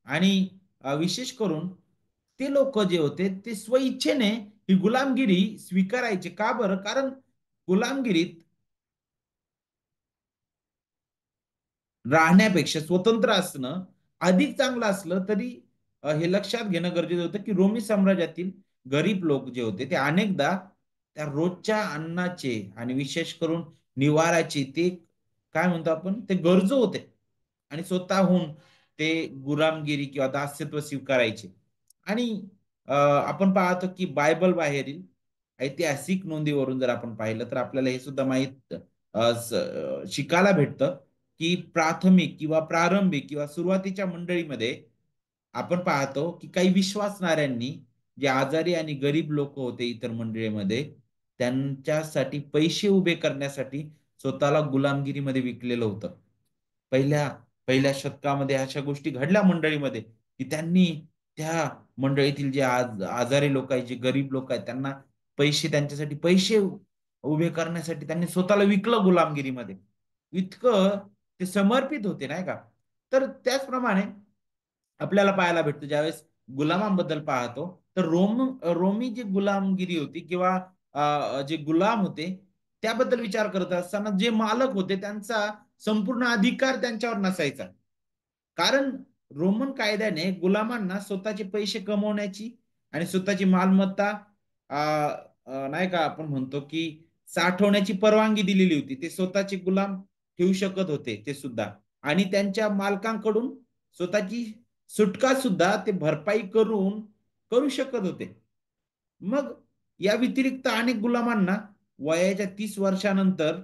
आणि विशेष करून ते लोक जे होते ते स्वइच्छेने ही गुलामगिरी स्वीकारायचे. का बरं? कारण गुलामगिरीत राहण्यापेक्षा स्वतंत्र असणं अधिक चांगलं असलं तरी हे लक्षात घेणं गरजेचं होतं, की रोमी साम्राज्यातील गरीब लोक जे होते ते अनेकदा त्या रोजच्या अन्नाचे आणि विशेष करून निवाराचे ते काय म्हणतो आपण ते गरजू होते आणि स्वतःहून ते गुलामगिरी किंवा दास्यत्व स्वीकारायचे. आणि आपण पाहतो की बायबल बाहेरील ऐतिहासिक नोंदीवरून जर आपण पाहिलं तर आपल्याला हे सुद्धा माहित शिकायला भेटतं की प्राथमिक किंवा प्रारंभिक किंवा सुरुवातीच्या मंडळीमध्ये आपण पाहतो की काही विश्वासणाऱ्यांनी जे आजारी आणि गरीब लोक होते इतर मंडळीमध्ये त्यांच्यासाठी पैसे उभे करण्यासाठी स्वतःला गुलामगिरीमध्ये विकलेलं होतं. पहिल्या पहिल्या शतकामध्ये अशा गोष्टी घडल्या मंडळीमध्ये, की त्यांनी त्या मंडळीतील जे आजारी लोक आहेत, जे गरीब लोक आहेत, त्यांना त्यांच्यासाठी पैसे उभे करण्यासाठी त्यांनी स्वतःला विकलं गुलामगिरीमध्ये. इतकं ते समर्पित होते, नाही का? तर त्याचप्रमाणे आपल्याला पाहायला भेटतं ज्यावेळेस गुलामांबद्दल पाहतो, तर रोमी जी गुलामगिरी होती किंवा जे गुलाम होते, त्याबद्दल विचार करत असताना जे मालक होते त्यांचा संपूर्ण अधिकार त्यांच्यावर नसायचा. कारण रोमन कायद्याने गुलामांना स्वतःचे पैसे कमवण्याची आणि स्वतःची मालमत्ता अ, नाही का आपण म्हणतो की साठवण्याची परवानगी दिलेली होती. ते स्वतःचे गुलाम ठेवू शकत होते ते सुद्धा आणि त्यांच्या मालकांकडून स्वतःची सुटका सुद्धा ते भरपाई करू शकत होते. मग या व्यतिरिक्त अनेक गुलामांना वयाच्या 30 वर्षानंतर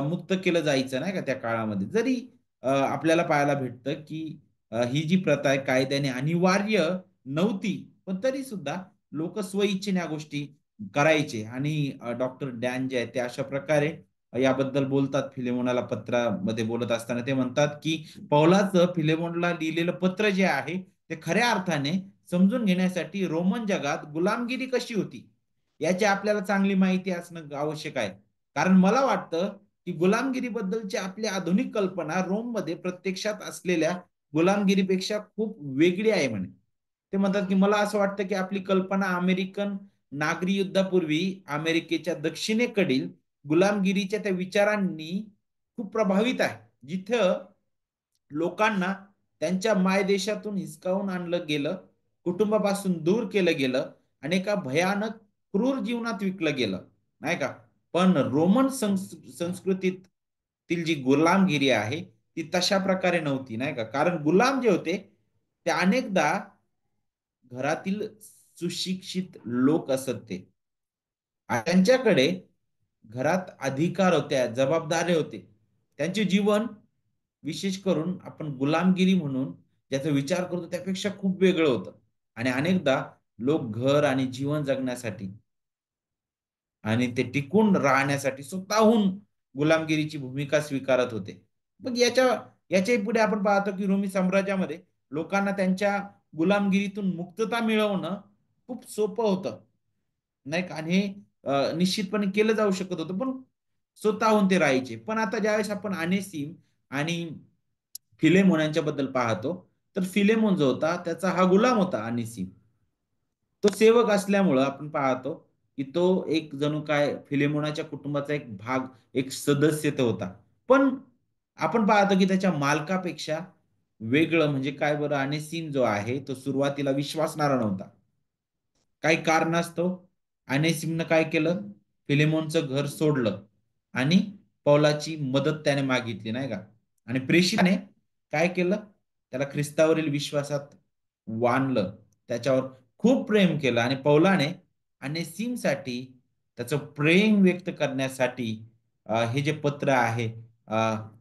मुक्त केलं जायचं नाही का त्या काळामध्ये. जरी आपल्याला पाहायला भेटतं, की ही जी प्रथा आहे कायद्याने अनिवार्य नव्हती, पण तरी सुद्धा लोक स्वइच्छेने या गोष्टी करायचे आणि डॉक्टर डॅन जे आहेत ते अशा प्रकारे याबद्दल बोलतात फिलेमोनाला पत्रामध्ये बोलत असताना ते म्हणतात, की पौलाचं फिलेमोनला लिहिलेलं पत्र जे आहे ते खऱ्या अर्थाने समजून घेण्यासाठी रोमन जगात गुलामगिरी कशी होती याची आपल्याला चांगली माहिती असणं आवश्यक आहे. कारण मला वाटतं, की गुलामगिरीबद्दलची आपली आधुनिक कल्पना रोममध्ये प्रत्यक्षात असलेल्या गुलामगिरीपेक्षा खूप वेगळी आहे म्हणे. ते म्हणतात, की मला असं वाटतं, की आपली कल्पना अमेरिकन नागरी युद्धापूर्वी अमेरिकेच्या दक्षिणेकडील गुलामगिरीच्या त्या विचारांनी खूप प्रभावित आहे. जिथं लोकांना त्यांच्या मायदेशातून हिसकावून आणलं गेलं, कुटुंबापासून दूर केलं गेलं आणि एका भयानक क्रूर जीवनात विकलं गेलं, नाही का? पण रोमन संस्कृतीतील जी गुलामगिरी आहे, ती तशा प्रकारे नव्हती, नाही का? कारण गुलाम जे होते, ते अनेकदा घरातील सुशिक्षित लोक असत ते. आणि त्यांच्याकडे घरात अधिकार होत्या, जबाबदाऱ्या होते. त्यांचे जीवन विशेष करून आपण गुलामगिरी म्हणून ज्याचा विचार करतो त्यापेक्षा खूप वेगळं होतं. आणि अनेकदा लोक घर आणि जीवन जगण्यासाठी आणि ते टिकून राहण्यासाठी स्वतःहून गुलामगिरीची भूमिका स्वीकारत होते. मग याच्याही पुढे आपण पाहतो की रोमी साम्राज्यामध्ये लोकांना त्यांच्या गुलामगिरीतून मुक्तता मिळवणं खूप सोपं होतं. नाही का? आणि हे निश्चितपणे केलं जाऊ शकत होतं, पण स्वतःहून ते राहायचे. पण आता ज्यावेळेस आपण अनेसिम आणि फिलेमोन यांच्याबद्दल पाहतो, तर फिलेमोन जो होता त्याचा हा गुलाम होता अनेसिम. तो सेवक असल्यामुळं आपण पाहतो, की तो एक जणू काय फिलेमोनाच्या कुटुंबाचा एक भाग, एक सदस्य तो होता. पण आपण पाहतो, की त्याच्या मालकापेक्षा वेगळं म्हणजे काय बरं अनेसिम जो आहे, तो सुरुवातीला विश्वासणारा नव्हता. काही कारणास्तव अनेसिमनं काय केलं? फिलेमोनचं घर सोडलं आणि पौलाची मदत त्याने मागितली नाही का? आणि प्रेषिताने काय केलं? त्याला ख्रिस्तावरील विश्वासात आणलं. त्याच्यावर खूप प्रेम केलं आणि पौलाने अनेसिमसाठी त्याचं प्रेम व्यक्त करण्यासाठी हे जे पत्र आहे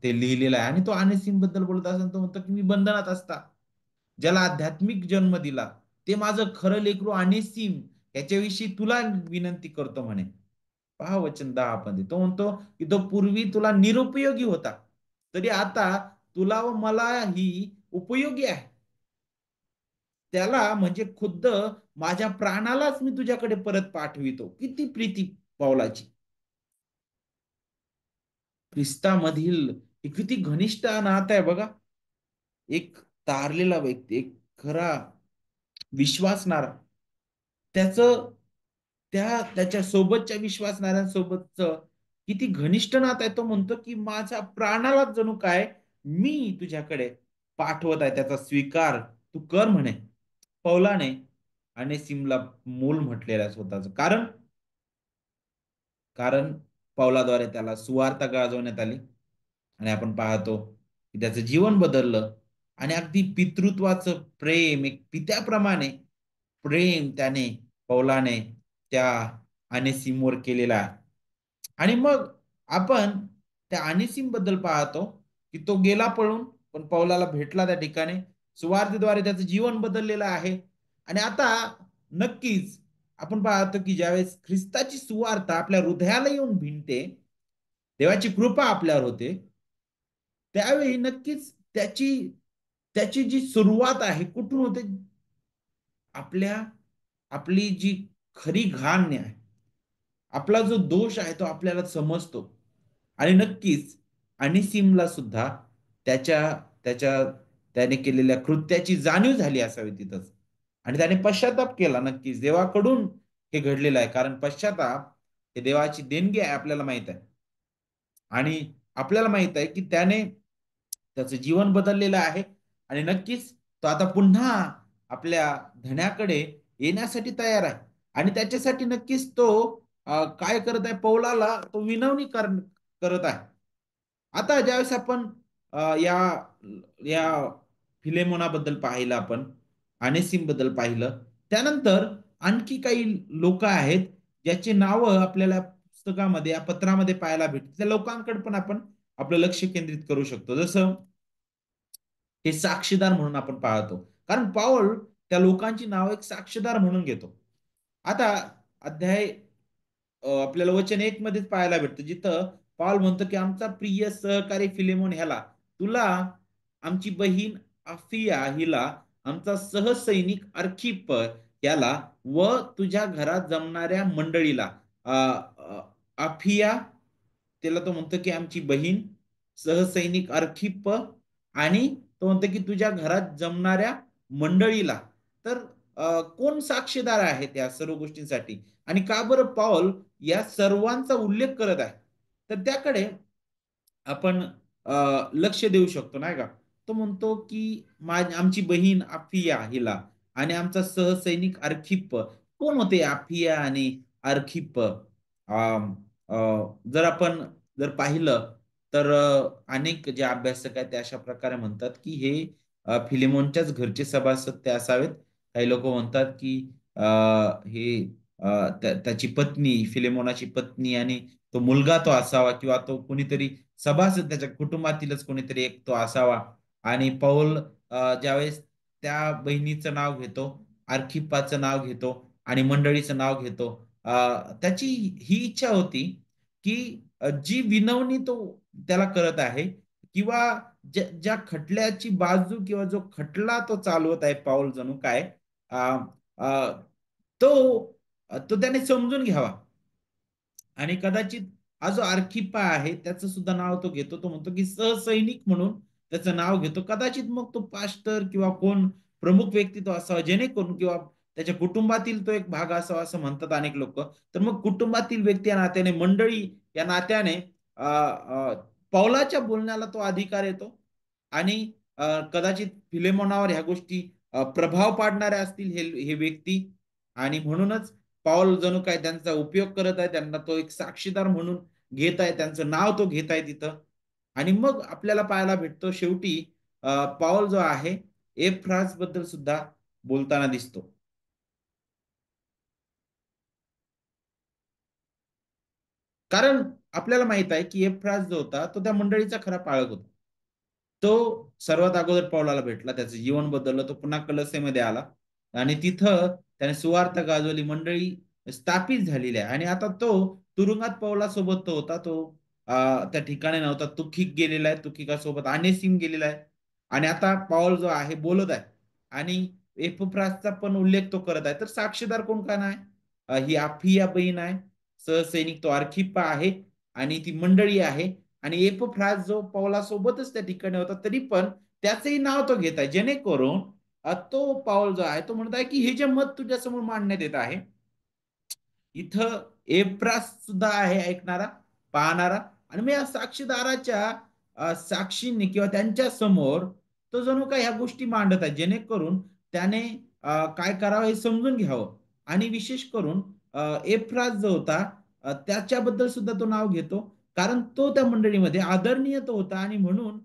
ते लिहिलेलं आहे आणि तो अनेसिम बद्दल बोलत असताना तो म्हणतो की मी बंधनात असता ज्याला आध्यात्मिक जन्म दिला ते माझं खरं लेकरू अनेसिम याच्याविषयी तुला विनंती करतो म्हणे. पहा वचन 10 मध्ये तो म्हणतो की तो पूर्वी तुला निरुपयोगी होता तरी आता तुला व मला ही उपयोगी आहे. त्याला म्हणजे खुद्द माझ्या प्राणालाच मी तुझ्याकडे परत पाठवितो. किती प्रीती पावलाची. ख्रिस्तामधील हे किती घनिष्ठ नातं आहे बघा. एक तारलेला व्यक्ती, एक खरा विश्वासणारा त्याचं त्याच्या सोबतच्या विश्वासणाऱ्यांसोबतचं किती घनिष्ठ नातं आहे. तो म्हणतो की माझ्या प्राणालाच जणू काय मी तुझ्याकडे पाठवत आहे त्याचा स्वीकार तू कर म्हणे. पौलाने अनेसिमला मूल म्हटलेलं आहे स्वतःचं कारण कारण पौलाद्वारे त्याला सुवार्ता गाजवण्यात आली आणि आपण पाहतो की त्याचं जीवन बदललं आणि अगदी पितृत्वाचं प्रेम एक पित्याप्रमाणे प्रेम त्याने पौलाने त्या अनेसिमवर केलेला आहे. आणि मग आपण त्या अनेसिम बद्दल पाहतो की तो गेला पळून पण पौलाला भेटला त्या ठिकाणी सुवार्तेद्वारे त्याचं जीवन बदललेलं आहे आणि आता नक्कीच आपण पाहतो की ज्यावेळेस ख्रिस्ताची सुवार्ता आपल्या हृदयाला येऊन भिनते देवाची कृपा आपल्यावर होते त्यावेळी नक्कीच त्याची त्याची जी सुरुवात आहे कुठून होते आपल्या आपली जी खरी घाण आहे आपला जो दोष आहे तो आपल्याला समजतो आणि नक्कीच अनिसिमला सुद्धा त्याच्या त्याच्या त्याने केलेल्या कृत्याची जाणीव झाली असावी तिथंच आणि त्याने पश्चाताप केला नक्कीच देवाकडून हे घडलेलं आहे कारण पश्चाताप हे देवाची देणगी आहे आपल्याला माहित आहे आणि आपल्याला माहित आहे की त्याने त्याचं जीवन बदललेलं आहे आणि नक्कीच तो आता पुन्हा आपल्या धन्याकडे येण्यासाठी तयार आहे. आणि त्याच्यासाठी नक्कीच तो काय करत आहे, पौलाला तो विनवणी करत आहे. आता ज्यावेळेस आपण या या फिलेमोनाबद्दल पाहिलं आपण, बद्दल पाहिलं. त्यानंतर आणखी काही लोक आहेत, ज्याची नावं आपल्याला पुस्तकामध्ये, या पत्रामध्ये पाहायला भेटतात. त्या लोकांकडे पण आपण आपलं लक्ष केंद्रित करू शकतो. जसं हे साक्षीदार म्हणून आपण पाहतो. कारण पाऊल त्या लोकांची नाव एक साक्षीदार म्हणून घेतो. आता अध्याय आपल्याला वचन 1 मध्येच पाहायला भेटतं, जिथं पाऊल म्हणतो, की आमचा प्रिय सहकारी फिलेमोन ह्याला, तुला, आमची बहीण अफिया हिला, आमचा सहसैनिक अर्खिप्प याला व तुझ्या घरात जमणाऱ्या मंडळीला. अफिया, त्याला तो म्हणतो की आमची बहीण, सहसैनिक अर्खिप्प, आणि तो म्हणतो की तुझ्या घरात जमणाऱ्या मंडळीला. तर कोण साक्षीदार आहेत या सर्व गोष्टींसाठी, आणि का बरं पौल या सर्वांचा उल्लेख करत आहे, तर त्याकडे आपण लक्ष देऊ शकतो, नाही का? तो म्हणतो की आमची बहीण आफिया हिला आणि आमचा सहसैनिक अर्खिप्प. कोण होते आफिया आणि अर्खिप्प? जर आपण जर पाहिलं तर अनेक जे अभ्यासक आहेत ते अशा प्रकारे म्हणतात की हे फिलेमोनच्याच घरचे सभासद ते असावेत. काही लोक म्हणतात की हे त्याची पत्नी, फिलेमोनाची पत्नी, आणि तो मुलगा तो असावा, किंवा तो कोणीतरी सभासद त्याच्या कुटुंबातीलच कोणीतरी एक तो असावा. आणि पौल ज्यावेळेस त्या बहिणीचं नाव घेतो, अर्खिप्पाचं नाव घेतो आणि मंडळीचं नाव घेतो, त्याची ही इच्छा होती की जी विनवणी तो त्याला करत आहे, किंवा ज्या खटल्याची बाजू, किंवा जो खटला तो चालवत आहे पाऊल, जणू काय अ, अ, तो तो त्याने समजून घ्यावा. आणि कदाचित हा जो आर्खिप्पा आहे त्याचं सुद्धा नाव तो घेतो. तो म्हणतो की सहसैनिक म्हणून त्याचं नाव घेतो. कदाचित मग तो पास्टर किंवा कोण प्रमुख व्यक्ती तो असावा, जेणेकरून, किंवा त्याच्या कुटुंबातील तो एक भाग असावा असं म्हणतात अनेक लोक. तर मग कुटुंबातील व्यक्ती या नात्याने, मंडळी या नात्याने पौलाच्या बोलण्याला तो अधिकार येतो. आणि कदाचित फिलेमोनावर ह्या गोष्टी प्रभाव पाडणाऱ्या असतील हे व्यक्ती. आणि म्हणूनच पौल जणू काय त्यांचा उपयोग करत आहे, त्यांना तो एक साक्षीदार म्हणून घेत आहे, त्यांचं नाव तो घेत आहे तिथं. आणि मग आपल्याला पाहायला भेटतो शेवटी पौल जो आहे एफ्राज बद्दल सुद्धा बोलताना दिसतो. कारण आपल्याला माहित आहे की एफ्राज जो होता तो त्या मंडळीचा खरा पाळक होता. तो सर्वात अगोदर पौलाला भेटला, त्याचं जीवन बदललं, तो पुन्हा कलसेमध्ये आला आणि तिथं त्याने सुवार्थ गाजवली, मंडळी स्थापित झालेली आहे. आणि आता तो तुरुंगात पौलासोबत तो होता, तो त्या ठिकाणी नव्हता, तुखिक गेलेला आहे, तुखिकासोबत अनेसिम गेलेला आहे. आणि आता पौल जो आहे बोलत आहे, आणि एपफ्रासचा पण उल्लेख तो करत आहे. तर साक्षीदार कोण का नाही? ही आफिया बहीण आहे, सहसैनिक तो अर्खिप्पा आहे, आणि ती मंडळी आहे. आणि एपफ्रास जो पौलासोबतच त्या ठिकाणी होता, तरी पण त्याचंही नाव तो घेत आहे, जेणेकरून तो पाऊल जो आहे तो म्हणत आहे की हे जे मत तुझ्यासमोर मांडण्यात येत आहे, इथं एप्रास सुद्धा आहे ऐकणारा, पाहणारा. आणि मी या साक्षीदाराच्या साक्षींनी किंवा त्यांच्या समोर तो जणू काय ह्या गोष्टी मांडत आहे, जेणेकरून त्याने काय करावं हे समजून घ्यावं. आणि विशेष करून एफ्राज जो होता, त्याच्याबद्दल सुद्धा तो नाव घेतो, कारण तो त्या मंडळीमध्ये आदरणीय तो होता. आणि म्हणून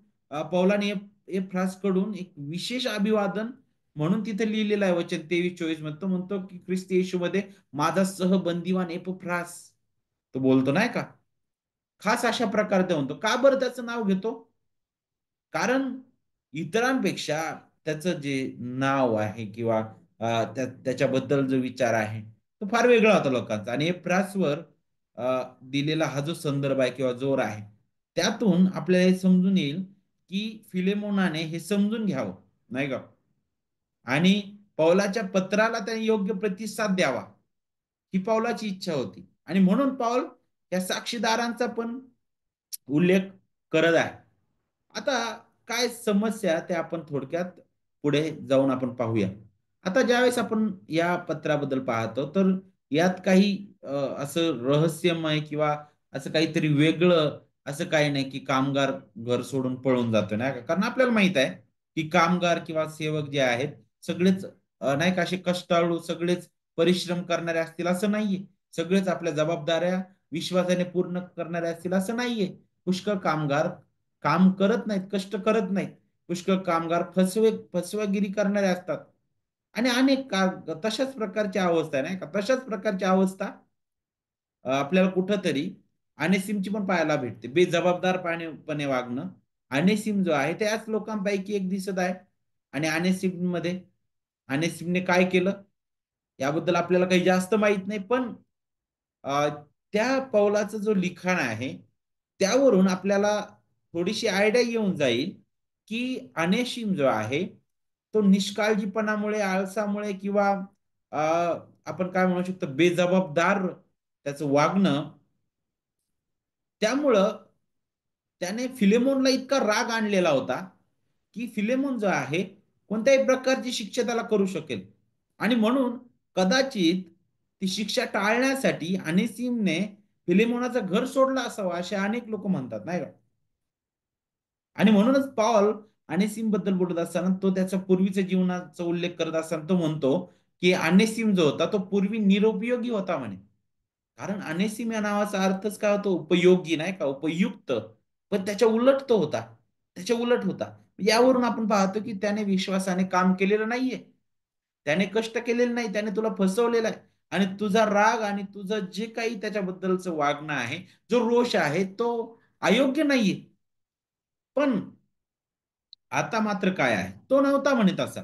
पौलाने एफ्राज कडून एक विशेष अभिवादन म्हणून तिथे लिहिलेलं आहे वचन 23-24 मध्ये. तो म्हणतो की ख्रिस्त येशूमध्ये माझा सहबंदीवान एपफ्रास, तो बोलतो नाही का, खास अशा प्रकारे ते म्हणतो. का बरं त्याचं नाव घेतो? कारण इतरांपेक्षा त्याचं जे नाव आहे, किंवा त्याच्याबद्दल जो विचार आहे तो फार वेगळा होता लोकांचा. आणि एप्रासवर दिलेला हा जो संदर्भ आहे किंवा जोर आहे, त्यातून आपल्याला हे समजून येईल की फिलेमोनाने हे समजून घ्यावं, नाही का, आणि पौलाच्या पत्राला त्याने योग्य प्रतिसाद द्यावा, ही पौलाची इच्छा होती. आणि म्हणून पौल या साक्षीदारांचा पण उल्लेख करत आहे. आता काय समस्या ते आपण थोडक्यात पुढे जाऊन आपण पाहूया. आता ज्यावेळेस आपण या पत्राबद्दल पाहतो, तर यात काही असं रहस्यमय किंवा असं काहीतरी वेगळं असं काही नाही की कामगार घर सोडून पळून जातो, नाही का? कारण आपल्याला माहित आहे की कामगार किंवा सेवक जे आहेत सगळेच नाही का असे कष्टाळू सगळेच परिश्रम करणारे असतील असं नाहीये. सगळेच आपल्या जबाबदाऱ्या विश्वासाने पूर्ण करणारे असतील असं नाहीये. पुष्कळ कामगार काम करत नाहीत, कष्ट करत नाहीत. पुष्कळ कामगार फसवेगिरी करणारे असतात. आणि अनेक तशाच प्रकारची अवस्था आहे नाही का, तशाच प्रकारची अवस्था आपल्याला कुठंतरी अनेसिमची पण पाहायला भेटते. बेजबाबदारपणे वागणं. अनेसिम जो आहे त्याच लोकांपैकी एक दिसत आहे. आणि अनेसिमने काय केलं याबद्दल आपल्याला काही जास्त माहित नाही, पण अ, त्या पौलाचं जो लिखाण आहे त्यावरून आपल्याला थोडीशी आयडिया येऊन जाईल की अनेशिम जो आहे तो निष्काळजीपणामुळे, आळसामुळे किंवा अ, आपण काय म्हणू शकतो बेजबाबदार त्याचं वागणं, त्यामुळं त्याने फिलेमोनला इतका राग आणलेला होता की फिलेमोन जो आहे कोणत्याही प्रकारची शिक्षा त्याला करू शकेल. आणि म्हणून कदाचित ती शिक्षा टाळण्यासाठी अनेसिमने फिलेमोनाचं घर सोडलं असावं असे अनेक लोक म्हणतात नाही का. आणि म्हणूनच पॉल अनेसिम बद्दल बोलत असताना तो त्याच्या पूर्वीच्या जीवनाचा उल्लेख करत असताना तो म्हणतो की अनेसिम जो होता तो पूर्वी निरुपयोगी होता म्हणे. कारण अनेसिम या नावाचा अर्थच काय होतो उपयोगी नाही का, उपयुक्त. पण त्याच्या उलट तो होता, त्याच्या उलट होता. यावरून आपण पाहतो की त्याने विश्वासाने काम केलेलं नाहीये, त्याने कष्ट केलेले नाही, त्याने तुला फसवलेलं आहे. आणि तुझा राग आणि तुझं जे काही त्याच्याबद्दलचं वागणं आहे, जो रोष आहे तो अयोग्य नाहीये. पण आता मात्र काय आहे, तो नव्हता म्हणे तसा.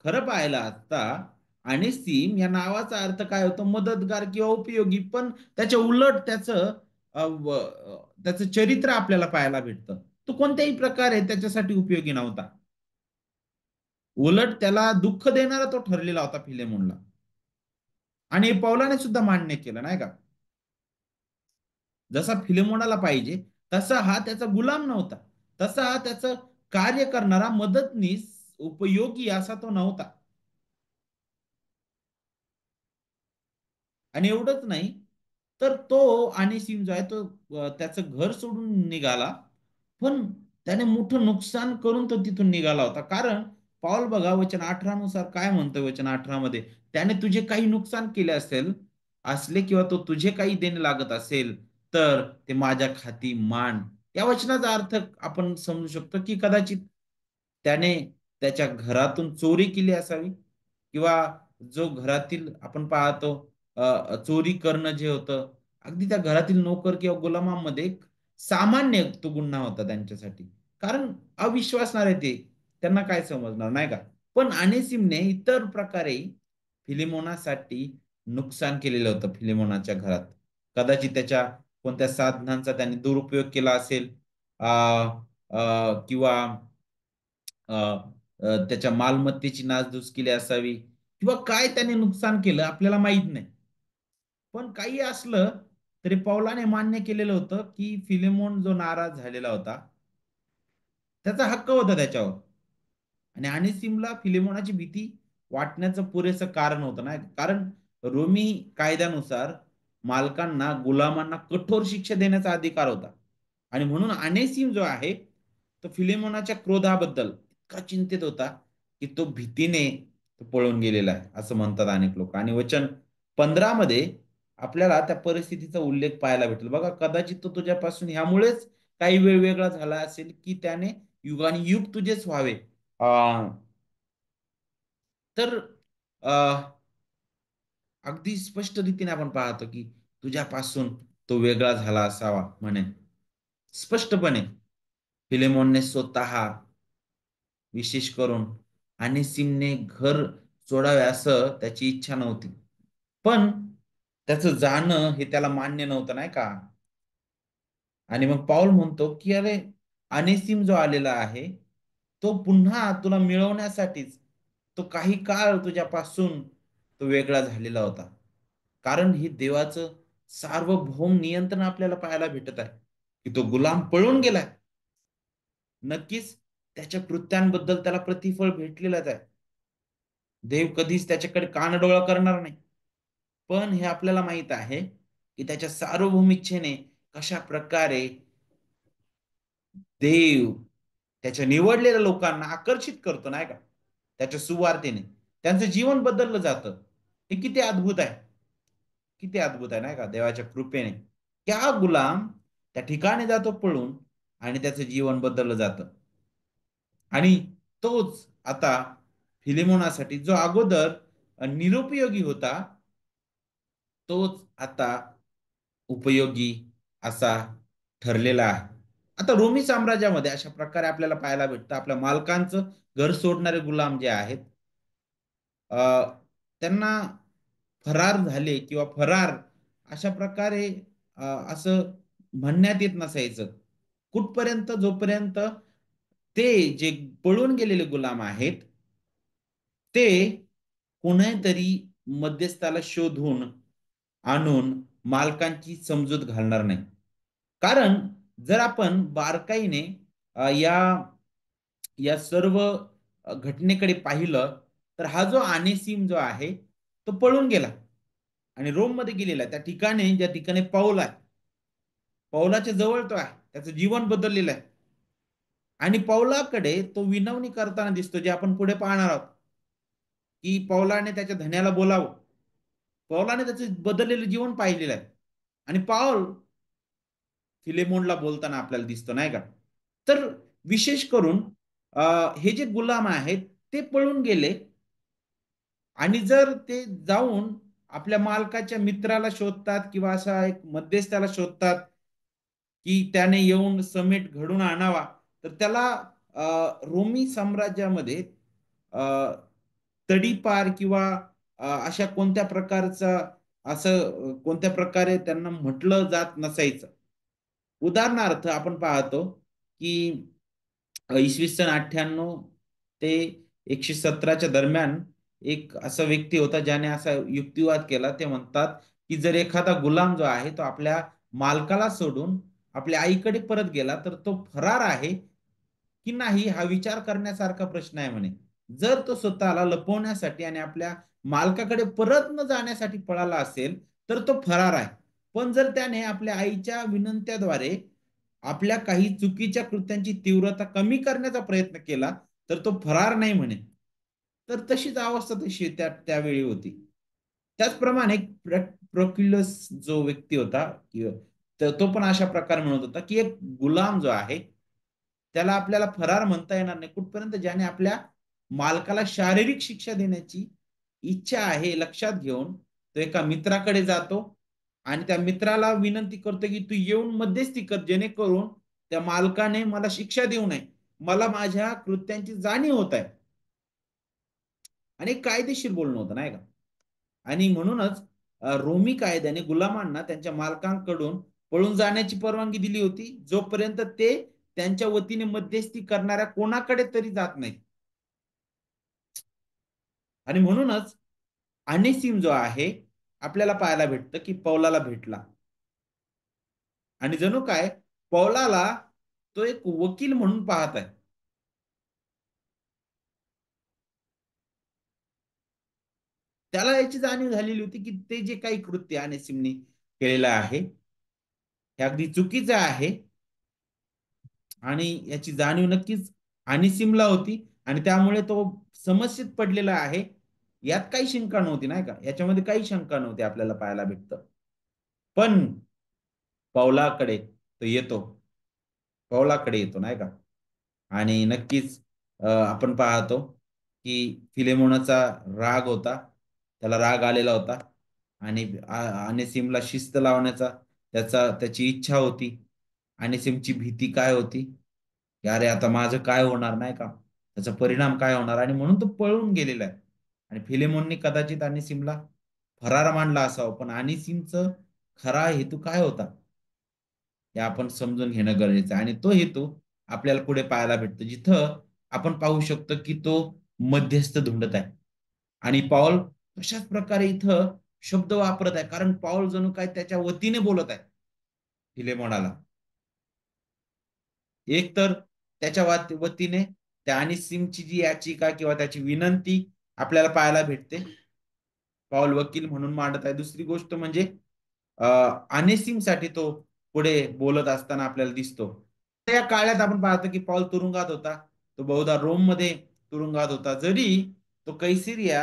खरं पाहायला असता आणि सीम या नावाचा अर्थ काय होतो मदतगार किंवा उपयोगी, पण त्याच्या उलट त्याचं चरित्र आपल्याला पाहायला भेटतं. तो कोणत्याही प्रकारे त्याच्यासाठी उपयोगी नव्हता. उलट त्याला दुःख देणारा तो ठरलेला होता फिलेमोनला. आणि पौलाने सुद्धा मान्य केलं नाही का. जसा फिलेमोनाला पाहिजे तसा हा त्याचा गुलाम नव्हता. तसा हा त्याचं कार्य करणारा मदतनीस उपयोगी असा तो नव्हता. आणि एवढंच नाही, तर तो आणि सिम जो आहे तो त्याचं घर सोडून निघाला. पण त्याने मोठं नुकसान करून तो तिथून निघाला होता. कारण पाऊल बघा वचन 18 नुसार काय म्हणतोय वचन 18 मध्ये, त्याने तुझे काही नुकसान केले असले किंवा तो तुझे काही देणे लागत असेल तर ते माझ्या खाती मान. या वचनाचा अर्थ आपण समजू शकतो की कदाचित त्याने त्याच्या घरातून चोरी केली असावी किंवा जो घरातील आपण पाहतो चोरी करणं जे होतं अगदी त्या घरातील नोकर किंवा गुलामांमध्ये एक सामान्य तो गुन्हा होता त्यांच्यासाठी. कारण अविश्वासणार आहे ते, त्यांना काय समजणार नाही का. पण अनेसिमने इतर प्रकारे फिलिमोनासाठी नुकसान केलेलं होतं फिलिमोनाच्या घरात. कदाचित त्याच्या कोणत्या साधनांचा त्याने दुरुपयोग केला असेल, अ, किंवा त्याच्या मालमत्तेची नासधूस केली असावी किंवा काय त्याने नुकसान केलं आपल्याला माहित नाही. पण काही असलं तरी पौलाने मान्य केलेलं होतं की फिलेमोन जो नाराज झालेला होता त्याचा हक्क होता त्याच्यावर. आणि अनिसिमला फिलेमोनाची भीती वाटण्याचं पुरेसं कारण होतं ना, कारण रोमी कायद्यानुसार मालकांना गुलामांना कठोर शिक्षा देण्याचा अधिकार होता. आणि म्हणून अनेसिम जो आहे तो फिलेमोनाच्या क्रोधाबद्दल इतका चिंतित होता की तो भीतीने तो पळून गेलेला आहे असं म्हणतात अनेक लोक. आणि वचन 15 मध्ये आपल्याला त्या परिस्थितीचा उल्लेख पाहायला भेटेल बघा, कदाचित तो तुझ्यापासून ह्यामुळेच काही वेळ वेगळा झाला असेल की त्याने युगानुयुग तुझेच व्हावे. अ, तर अ, अगदी स्पष्ट रीतीने आपण पाहतो की तुझ्यापासून तो वेगळा झाला असावा म्हणे. स्पष्टपणे फिलेमोनने स्वतः विशेष करून आणि सिमने घर सोडावे असं त्याची इच्छा नव्हती. पण त्याचं जाणं हे त्याला मान्य नव्हतं नाही का. आणि मग पाऊल म्हणतो की अरे अनेसिम जो आलेला आहे तो पुन्हा तुला मिळवण्यासाठीच तो काही काळ तुझ्यापासून तो वेगळा झालेला होता. कारण ही देवाचं सार्वभौम नियंत्रण आपल्याला पाहायला भेटत आहे की तो गुलाम पळून गेलाय. नक्कीच त्याच्या कृत्यांबद्दल त्याला प्रतिफळ भेटलेलंच आहे. देव कधीच त्याच्याकडे कानडोळा करणार नाही. पण हे आपल्याला माहित आहे की त्याच्या सार्वभौम इच्छेने कशा प्रकारे देव त्याच्या निवडलेल्या लोकांना आकर्षित करतो नाही का, त्याच्या सुवार्तेने त्यांचं जीवन बदललं जातं. हे किती अद्भुत आहे, किती अद्भुत आहे नाही का, देवाच्या कृपेने. त्या गुलाम त्या ठिकाणी जातो पळून आणि त्याचं जीवन बदललं जातं. आणि तोच आता फिलेमोनासाठी जो अगोदर निरुपयोगी होता, तोच आता उपयोगी असा ठरलेला आहे. आता रोमी साम्राज्यामध्ये अशा प्रकारे आपल्याला पाहायला भेटतं, आपल्या मालकांचं घर सोडणारे गुलाम जे आहेत, अ, त्यांना फरार झाले किंवा फरार अशा प्रकारे असं म्हणण्यात येत नसायचं. कुठपर्यंत जोपर्यंत ते जे पळून गेलेले गुलाम आहेत, ते कोणीतरी मध्यस्थाला शोधून आणून मालकांची समजूत घालणार नाही. कारण जर आपण बारकाईने या या सर्व घटनेकडे पाहिलं, तर हा जो अनेसिम जो आहे, तो पळून गेला आणि रोममध्ये गेलेला आहे. त्या ठिकाणी ज्या ठिकाणी पौल आहे, पौलाच्या जवळ तो आहे. त्याचं जीवन बदललेलं आहे. आणि पौलाकडे तो विनवणी करताना दिसतो, जे आपण पुढे पाहणार आहोत, की पौलाने त्याच्या धन्याला बोलावं. पौलाने त्याचं बदललेलं जीवन पाहिलेलं आहे. आणि पाऊल फिलेमोनला बोलताना आपल्याला दिसतो नाही का. तर विशेष करून हे जे गुलाम आहेत, ते पळून गेले आणि जर ते जाऊन आपल्या मालकाच्या मित्राला शोधतात किंवा असा एक मध्यस्थाला शोधतात, की त्याने येऊन समेट घडून आणावा, तर त्याला रोमी साम्राज्यामध्ये अ, तडीपार किंवा अशा कोणत्या प्रकारचा असं कोणत्या प्रकारे त्यांना म्हटलं जात नसायचं. उदाहरणार्थ आपण पाहतो, की इसवी सन 98 ते 117च्या दरम्यान एक असा व्यक्ती होता, ज्याने असा युक्तिवाद केला. ते म्हणतात, की जर एखादा गुलाम जो आहे, तो आपल्या मालकाला सोडून आपल्या आईकडे परत गेला, तर तो फरार आहे की नाही हा विचार करण्यासारखा प्रश्न आहे म्हणे. जर तो स्वतःला लपवण्यासाठी आणि आपल्या मालकाकडे परत न जाण्यासाठी पळाला असेल, तर तो फरार आहे. पण जर त्याने आपल्या आईच्या विनंत्याद्वारे आपल्या काही चुकीच्या कृत्यांची तीव्रता कमी करण्याचा प्रयत्न केला, तर तो फरार नाही म्हणे. तर तशीच अवस्था तशी त्यावेळी होती. त्याचप्रमाणे प्रोक्युलस जो व्यक्ती होता, तर तो पण अशा प्रकारे म्हणत होता, की एक गुलाम जो आहे, त्याला आपल्याला फरार म्हणता येणार नाही कुठपर्यंत, ज्याने आपल्या मालकाला शारीरिक शिक्षा देण्याची इच्छा आहे लक्षात घेऊन तो एका मित्राकडे जातो आणि त्या मित्राला विनंती करतो, की तू येऊन मध्यस्थी कर, जेणेकरून त्या मालकाने मला शिक्षा देऊ नये, मला माझ्या कृत्यांची जाणीव होत आहे. आणि कायदेशीर बोलणं होतं नाही का. आणि म्हणूनच रोमी कायद्याने गुलामांना त्यांच्या मालकांकडून पळून जाण्याची परवानगी दिली होती, जोपर्यंत ते त्यांच्या वतीने मध्यस्थी करणाऱ्या कोणाकडे तरी जात नाहीत. आणि म्हणूनच अनेसिम जो आहे, आपल्याला पाहायला भेटतं, की पौलाला भेटला आणि जणू काय पौलाला तो एक वकील म्हणून पाहत आहे. त्याला याची जाणीव झालेली होती, की ते जे काही कृत्य अनेसिमने केलेलं आहे, हे अगदी चुकीचं आहे आणि याची जाणीव नक्कीच अनिसिमला होती आणि त्यामुळे तो समस्येत पडलेला आहे. यात काही शंका नव्हती नाही का? याच्यामध्ये काही शंका नव्हती आपल्याला पाहायला भेटतं. पण पौलाकडे तो येतो. पौलाकडे येतो नाही का? आणि नक्कीच आपण पाहतो, की फिलेमोनाचा राग होता. त्याला राग आलेला होता आणि अनेसिमला शिस्त लावण्याचा त्याची इच्छा होती. अनेसिमची भीती काय होती? की अरे आता माझं काय होणार नाही का? त्याचा परिणाम काय होणार? आणि म्हणून तो पळून गेलेला आहे. आणि फिलेमोनने कदाचित अनिसिमला फरार मानला असावं, पण अनिसिमचं खरा हेतू काय होता? हे आपण समजून घेणं गरजेचं आहे. आणि तो हेतू आपल्याला पुढे पाहायला भेटतो, जिथं आपण पाहू शकतो, की तो मध्यस्थ धुंडत आहे. आणि पाऊल तशाच प्रकारे इथं शब्द वापरत आहे, कारण पाऊल जणू काय त्याच्या वतीने बोलत आहे फिलेमोनाला. एक तर त्याच्या वतीने त्या अनिसिमची जी याचिका किंवा त्याची विनंती आपल्याला पाहायला भेटते. पाऊल वकील म्हणून मांडत आहे. दुसरी गोष्ट म्हणजे अनेसिमसाठी तो पुढे बोलत असताना आपल्याला दिसतो. त्या काळात आपण पाहतो की पौल तुरुंगात होता. तो बहुधा रोममध्ये तुरुंगात होता. जरी तो कैसरिया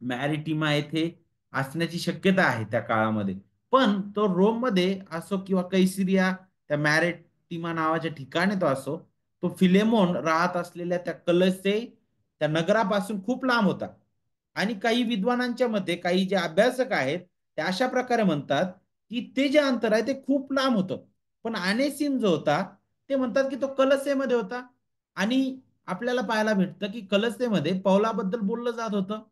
मॅरिटिमा येथे असण्याची शक्यता आहे त्या काळामध्ये. पण तो रोममध्ये असो किंवा कैसरिया त्या मॅरिटिमा नावाच्या ठिकाणी तो असो, तो फिलेमोन राहत असलेल्या त्या कलसे त्या नगरापासून खूप लांब होता. आणि काही विद्वानांच्या मते, काही जे अभ्यासक आहेत ते अशा प्रकारे म्हणतात की ते जे अंतर आहे ते खूप लांब होतं. पण अनेसिम जो होता ते म्हणतात की तो कलसेमध्ये होता. आणि आपल्याला पाहायला भेटतं की कलसेमध्ये पौलाबद्दल बोललं जात होतं.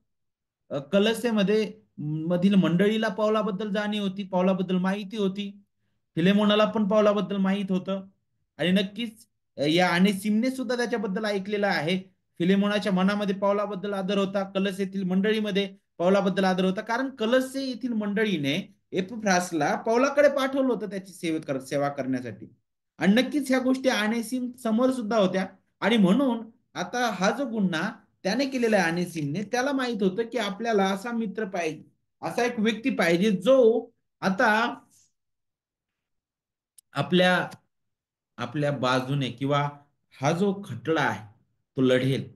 कलसेमध्ये मधील मंडळीला पौलाबद्दल जाणीव होती, पौलाबद्दल माहिती होती. फिलेमोनाला पण पौलाबद्दल माहित होतं. आणि नक्कीच या आणि सिमने सुद्धा त्याच्याबद्दल ऐकलेलं आहे. फिलेमोनाच्या मनामध्ये पौलाबद्दल आदर होता, कलस येथील मंडळीमध्ये पौलाबद्दल आदर होता, कारण कलसे येथील मंडळीने एपफ्रासला पौलाकडे पाठवलं होतं त्याची सेवा करण्यासाठी. आणि नक्कीच ह्या गोष्टी अनेसिम समोर सुद्धा होत्या. आणि म्हणून आता हा जो गुन्हा त्याने केलेला आहे अनेसिमने, त्याला माहित होतं की आपल्याला असा मित्र पाहिजे, असा एक व्यक्ती पाहिजे जो आता आपल्या आपल्या बाजूने किंवा हा जो खटला आहे तो लढेल,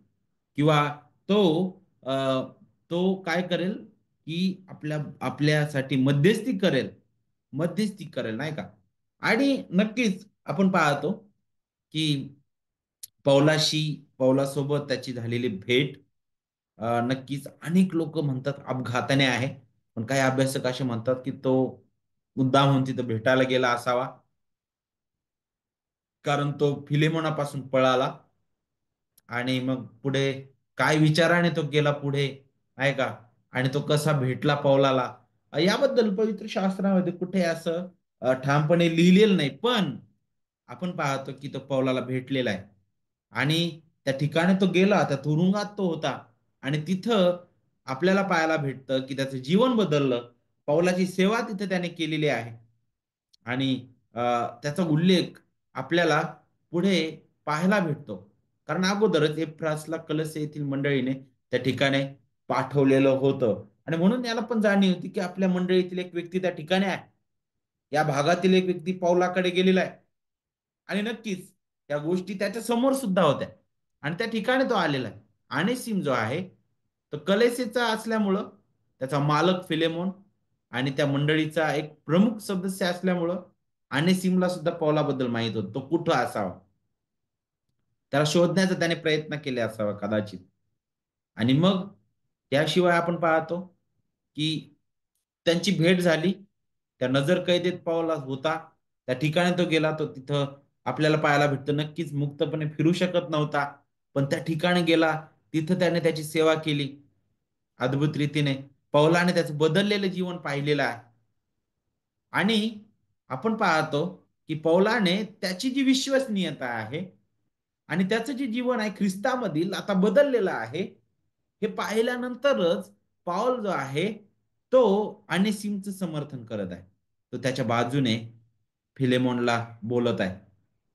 किंवा तो अ, तो काय करेल की आपल्यासाठी मध्यस्थी करेल नाही का. आणि नक्कीच आपण पाहतो की पौलाशी पौलासोबत त्याची झालेली भेट नक्कीच अनेक लोक म्हणतात अपघाताने आहे. पण काही अभ्यासक असे म्हणतात की तो मुद्दामहून तिथं भेटायला गेला असावा, कारण तो फिलेमोनापासून पळाला. आणि मग पुढे काय विचाराने तो गेला पुढे, आहे का. आणि तो कसा भेटला पौलाला, याबद्दल पवित्र शास्त्रामध्ये कुठे असं ठामपणे लिहिलेलं नाही. पण आपण पाहतो की तो पौलाला भेटलेला आहे. आणि त्या ठिकाणी तो गेला, त्या तुरुंगात तो होता. आणि तिथं आपल्याला पाहायला भेटतं की त्याचं जीवन बदललं. पौलाची सेवा तिथे त्याने केलेली आहे. आणि अ, त्याचा उल्लेख आपल्याला पुढे पाहायला भेटतो. कारण अगोदरच एफ्रासला कलस येथील मंडळीने त्या ठिकाणी पाठवलेलं होतं. आणि म्हणून याला पण जाणीव होती की आपल्या मंडळीतील एक व्यक्ती त्या ठिकाणी आहे. या भागातील एक व्यक्ती पौलाकडे गेलेला आहे. आणि नक्कीच त्या गोष्टी त्याच्या समोर सुद्धा होत्या. आणि त्या ठिकाणी तो आलेला आहे. आणि जो आहे तो कलेसेचा असल्यामुळं, त्याचा मालक फिलेमोन आणि त्या मंडळीचा एक प्रमुख सदस्य असल्यामुळं अनेसिमला सुद्धा पौलाबद्दल माहित होतं, तो कुठं असावा. त्याला शोधण्याचा त्याने प्रयत्न केले असावा कदाचित. आणि मग त्याशिवाय आपण पाहतो की त्यांची भेट झाली. त्या नजर कैदेत पावला होता, त्या ठिकाणी तो गेला. तो तिथं आपल्याला पाहायला भेटतं नक्कीच मुक्तपणे फिरू शकत नव्हता. पण त्या ठिकाणी गेला, तिथं त्याने त्याची सेवा केली अद्भुत रीतीने. पौलाने त्याचं बदललेलं जीवन पाहिलेलं आहे. आणि आपण पाहतो की पौलाने त्याची जी विश्वसनीयता आहे आणि त्याचं जे जीवन आहे ख्रिस्तामधील आता बदललेलं आहे, हे पाहिल्यानंतरच पाऊल जो आहे तो अनेसिमचं समर्थन करत आहे. तो त्याच्या बाजूने फिलेमोनला बोलत आहे.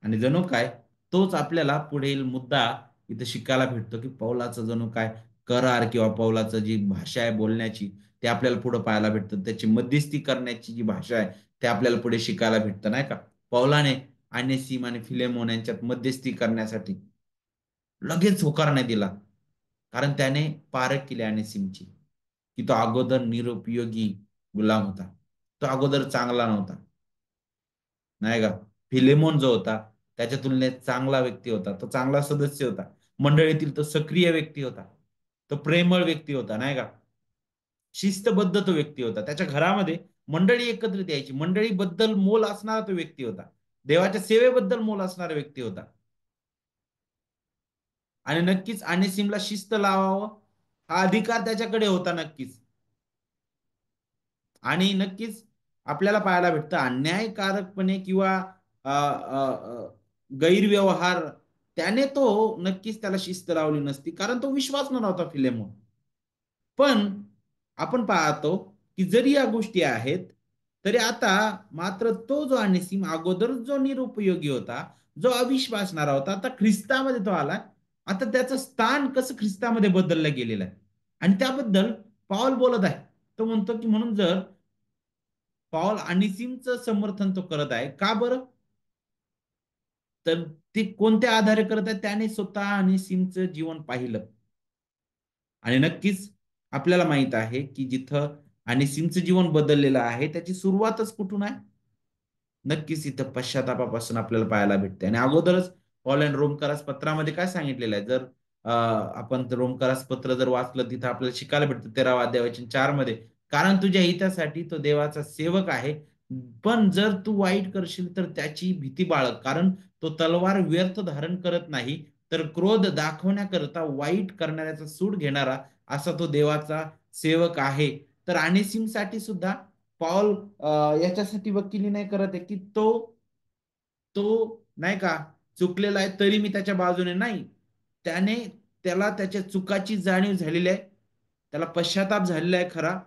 आणि जणू काय तोच आपल्याला पुढील मुद्दा इथे शिकायला भेटतो की पौलाचं जणू काय करार किंवा पौलाचं जी भाषा आहे बोलण्याची, ते आपल्याला पुढे पाहायला भेटतं. त्याची मध्यस्थी करण्याची जी भाषा आहे ते आपल्याला पुढे शिकायला भेटतं नाही का. पौलाने अनेसिम आणि फिलेमोन यांच्यात मध्यस्थी करण्यासाठी लगेच होकार नाही दिला. कारण त्याने पारख केली अनेसिमची की तो अगोदर निरुपयोगी गुलाम होता. तो अगोदर चांगला नव्हता, नाही का. फिलेमोन जो होता त्याच्या तुलनेत चांगला व्यक्ती होता, तो चांगला सदस्य होता मंडळीतील, तो सक्रिय व्यक्ती होता, तो प्रेमळ व्यक्ती होता नाही का. शिस्तबद्ध तो व्यक्ती होता. त्याच्या घरामध्ये मंडळी एकत्रित यायची, मंडळीबद्दल मोल असणारा तो व्यक्ती होता. देवाच्या सेवेबद्दल मोल असणारा व्यक्ती होता. आणि नक्कीच अनेसिमला शिस्त लावावं हा अधिकार त्याच्याकडे होता नक्कीच. आणि नक्कीच आपल्याला पाहायला भेटतं अन्यायकारकपणे किंवा अ, अ, अ, गैरव्यवहार त्याने तो नक्कीच त्याला शिस्त लावली नसती, कारण तो विश्वासणार नव्हता फिलेमोन. पण आपण पाहतो की जरी या गोष्टी आहेत, तरी आता मात्र तो जो अनेसिम अगोदर जो निरुपयोगी होता, जो अविश्वासणारा होता, आता ख्रिस्तामध्ये तो आला. आता त्याचं स्थान कसं ख्रिस्तामध्ये बदललं गेलेलं आहे. आणि त्याबद्दल पौल बोलत आहे. तो म्हणतो की म्हणून जर पौल अनिसिमचं समर्थन तो करत आहे, का बरं? तर ते कोणत्या आधारे करत आहेत? त्याने स्वतः आणि सिमचं जीवन पाहिलं. आणि नक्कीच आपल्याला माहित आहे, की जिथं आणि सिमचं जीवन बदललेलं आहे, त्याची सुरुवातच कुठून आहे? नक्कीच इथं पश्चात्तापापासून आपल्याला पाहायला भेटते आणि अगोदरच पॉल अँड रोमकरास पत्रामध्ये काय सांगितलेलं आहे? जर आपण ते रोमकरास पत्र जर वाचलं तिथं आपल्याला शिकायला भेटतं 13व्या अध्यायाच्या 4 मध्ये. कारण तुझ्या हितासाठी तो देवाचा सेवक आहे. पण जर तू वाईट करशील तर त्याची भीती बाळग. कारण तो तलवार व्यर्थ धारण करत नाही, तर क्रोध दाखवण्याकरता वाईट करणाऱ्याचा सूड घेणारा असा तो देवाचा सेवक आहे. तर अनेसिमसाठी सुद्धा पॉल याच्यासाठी वकिली नाही करत आहे, की तो नाही का चुकलेला आहे तरी मी त्याच्या बाजूने नाही. त्याने त्याला त्याच्या चुकाची जाणीव झालेली आहे. त्याला पश्चाताप झालेला आहे खरा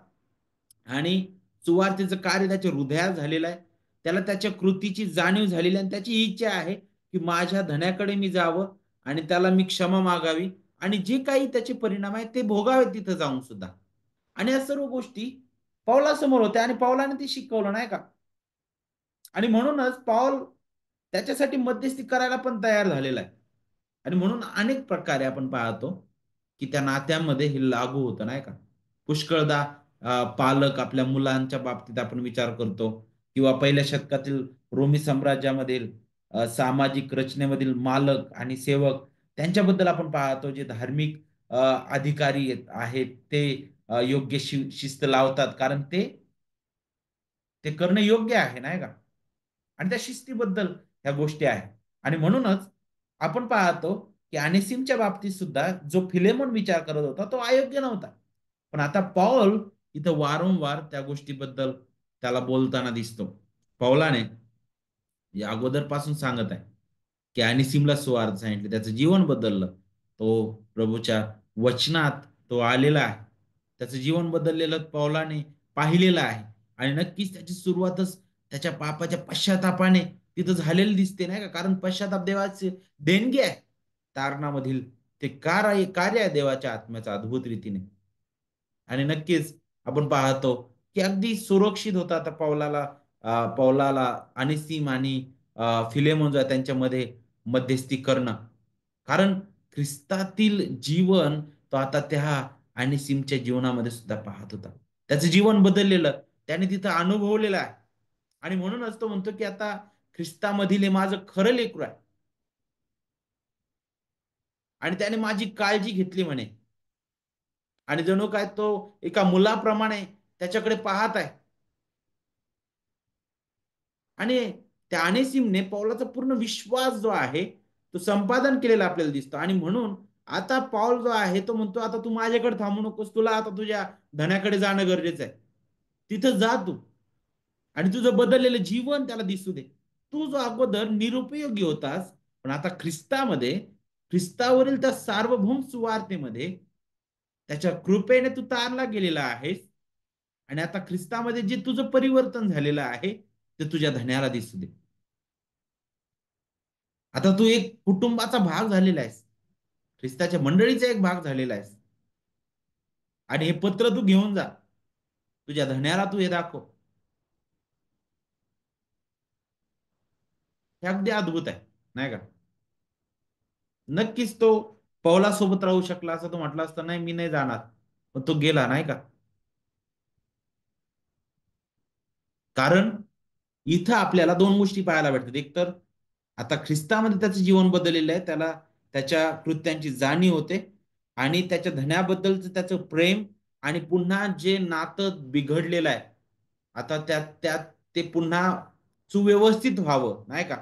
आणि सुवार्तेचं कार्य त्याच्या हृदयात झालेलं आहे. त्याला त्याच्या कृतीची जाणीव झालेली आहे आणि त्याची इच्छा आहे, की माझ्या धन्याकडे मी जावं आणि त्याला मी क्षमा मागावी आणि जे काही त्याचे परिणाम आहेत ते भोगावे तिथं जाऊन सुद्धा. आणि या सर्व गोष्टी पौलासमोर होत्या आणि पौलाने ते शिकवलं नाही का? आणि म्हणूनच पौल त्याच्यासाठी मध्यस्थी करायला पण तयार झालेला आहे. आणि म्हणून अनेक प्रकारे आपण पाहतो, की त्या नात्यामध्ये हे लागू होतं नाही का? पुष्कळदा पालक आपल्या मुलांच्या बाबतीत आपण विचार करतो किंवा पहिल्या शतकातील रोमी साम्राज्यामधील सामाजिक रचनेमधील मालक आणि सेवक त्यांच्याबद्दल आपण पाहतो जे धार्मिक अधिकारी आहेत ते योग्य शिस्त लावतात कारण ते करणं योग्य आहे नाही का? आणि त्या शिस्तीबद्दल ह्या गोष्टी आहेत. आणि म्हणूनच आपण पाहतो, की अनेसिमच्या बाबतीत सुद्धा जो फिलेमोन विचार करत होता, तो अयोग्य नव्हता. पण आता पौल इथं वारंवार त्या गोष्टीबद्दल त्याला बोलताना दिसतो. पौलाने या अगोदरपासून सांगत आहे, की अनेसिमला सुवार्थ सांगितले. त्याचं जीवन बदललं. तो प्रभूच्या वचनात तो आलेला आहे. त्याचं जीवन बदललेलं पौलाने पाहिलेलं आहे. आणि नक्कीच त्याची सुरुवातच त्याच्या पापाच्या पश्चातापाने तिथं झालेली दिसते नाही का? कारण पश्चाताप देवाचे देणगी आहे. तारणामधील ते कार्य आहे देवाच्या आत्म्याचं अद्भुत रीतीने. आणि नक्कीच आपण पाहतो, की अगदी सुरक्षित होता आता पौलाला अनिसिम आणि फिलेमोन जो आहे त्यांच्यामध्ये मध्यस्थी करणं. कारण ख्रिस्तातील जीवन तो आता त्या अनिसिमच्या जीवनामध्ये सुद्धा पाहत होता. त्याचं जीवन बदललेलं त्याने तिथं अनुभवलेलं आहे. आणि म्हणूनच तो म्हणतो, की आता ख्रिस्तामधील हे माझं खरं लेकरू आहे आणि त्याने माझी काळजी घेतली म्हणे. आणि जणू काय तो एका मुलाप्रमाणे त्याच्याकडे पाहत आहे. आणि त्या अनेसिमने पौलाचा पूर्ण विश्वास जो आहे तो संपादन केलेला आपल्याला दिसतो आणि म्हणून आता पौल जो आहे तो म्हणतो आता तू माझ्याकडे थांबू नकोस तुला आता तुझ्या धन्याकडे जाणं गरजेचं आहे. तिथं जा तू आणि तुझं बदललेलं जीवन त्याला दिसू दे. तू जो अगोदर निरुपयोगी होतास पण आता ख्रिस्तावरील त्या सार्वभौम सुवार्तेमध्ये त्याच्या कृपेने तू तारला गेलेला आहेस आणि आता ख्रिस्तामध्ये जे तुझं परिवर्तन झालेलं आहे ते तुझ्या धन्याला दिसू दे. आता तू एक कुटुंबाचा भाग झालेला आहेस. ख्रिस्ताच्या मंडळीचा एक भाग झालेला आहेस. आणि हे पत्र तू घेऊन जा. तुझ्या धन्याला तू हे दाखव. हे अगदी अद्भुत आहे. नाही का? नक्कीच तो पौलासोबत राहू शकला असं तो म्हटलं असतं नाही मी नाही जाणार. पण तो गेला नाही का? कारण इथं आपल्याला दोन गोष्टी पाहायला भेटतात. एक तर आता ख्रिस्तामध्ये त्याचं जीवन बदललेलं आहे. त्याला त्याच्या कृत्यांची जाणीव होते आणि त्याच्या धन्याबद्दलचं त्याचं प्रेम आणि पुन्हा जे नातं बिघडलेलं आहे. आता त्यात त्यात ते पुन्हा सुव्यवस्थित व्हावं, नाही का?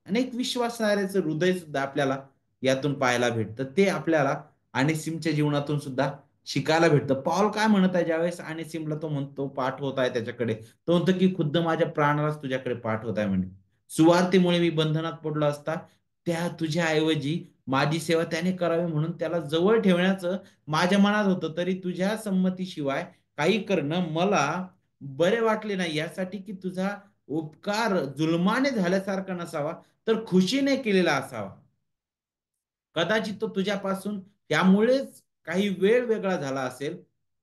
अनेक विश्वासणाऱ्याचं हृदय सुद्धा आपल्याला यातून पाहायला भेटतं. ते आपल्याला अनेसिमच्या जीवनातून सुद्धा शिकायला भेटतं. पौल काय म्हणत आहे ज्यावेळेस अनेसिमला तो म्हणतो पाठवत आहे त्याच्याकडे. तो म्हणतो की खुद्द माझ्या प्राणालाच तुझ्याकडे पाठवत आहे म्हणे. सुवार्तेमुळे मी बंधनात पडलो असता त्या तुझ्या ऐवजी माझी सेवा त्याने करावी म्हणून त्याला जवळ ठेवण्याचं माझ्या मनात होतं. तरी तुझ्या संमतीशिवाय काही करणं मला बरे वाटले नाही. यासाठी की तुझा उपकार जुलमाने झाल्यासारखा नसावा, तर खुशीने केलेला असावा. कदाचित तो तुझ्यापासून त्यामुळेच काही वेळ वेगळा झाला असेल,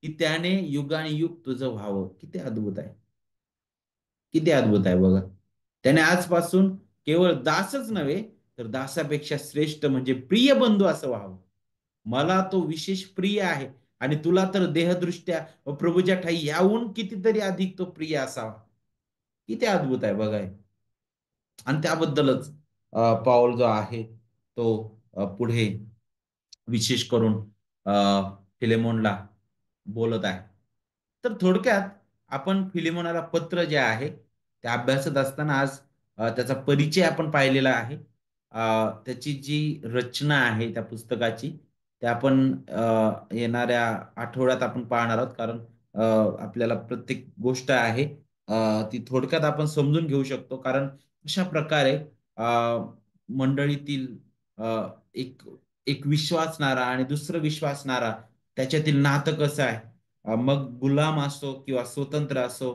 की त्याने युगानुयुग तुझं व्हावं. किती अद्भुत आहे. किती अद्भुत आहे बघा. त्याने आजपासून केवळ दासच नव्हे, तर दासापेक्षा श्रेष्ठ म्हणजे प्रिय बंधू असं व्हावं. मला तो विशेष प्रिय आहे आणि तुला तर देहदृष्ट्या व प्रभूच्या ठाई याहून कितीतरी अधिक तो प्रिय असावा. किती अद्भुत आहे बघा हे. आणि त्याबद्दलच पाऊल जो आहे तो पुढे विशेष करून फिलेमोनला बोलत आहे. तर थोडक्यात आपण फिलेमोनाला पत्र जे आहे ते अभ्यासत असताना आज त्याचा परिचय आपण पाहिलेला आहे. त्याची जी रचना आहे त्या पुस्तकाची ते आपण येणाऱ्या आठवड्यात आपण पाहणार आहोत. कारण अ, आपल्याला प्रत्येक गोष्ट आहे ती थोडक्यात आपण समजून घेऊ शकतो. कारण अशा प्रकारे मंडळीतील एक एक विश्वासणारा आणि दुसरं विश्वासणारा त्याच्यातील नातं कसं आहे. मग गुलाम असो किंवा स्वतंत्र असो,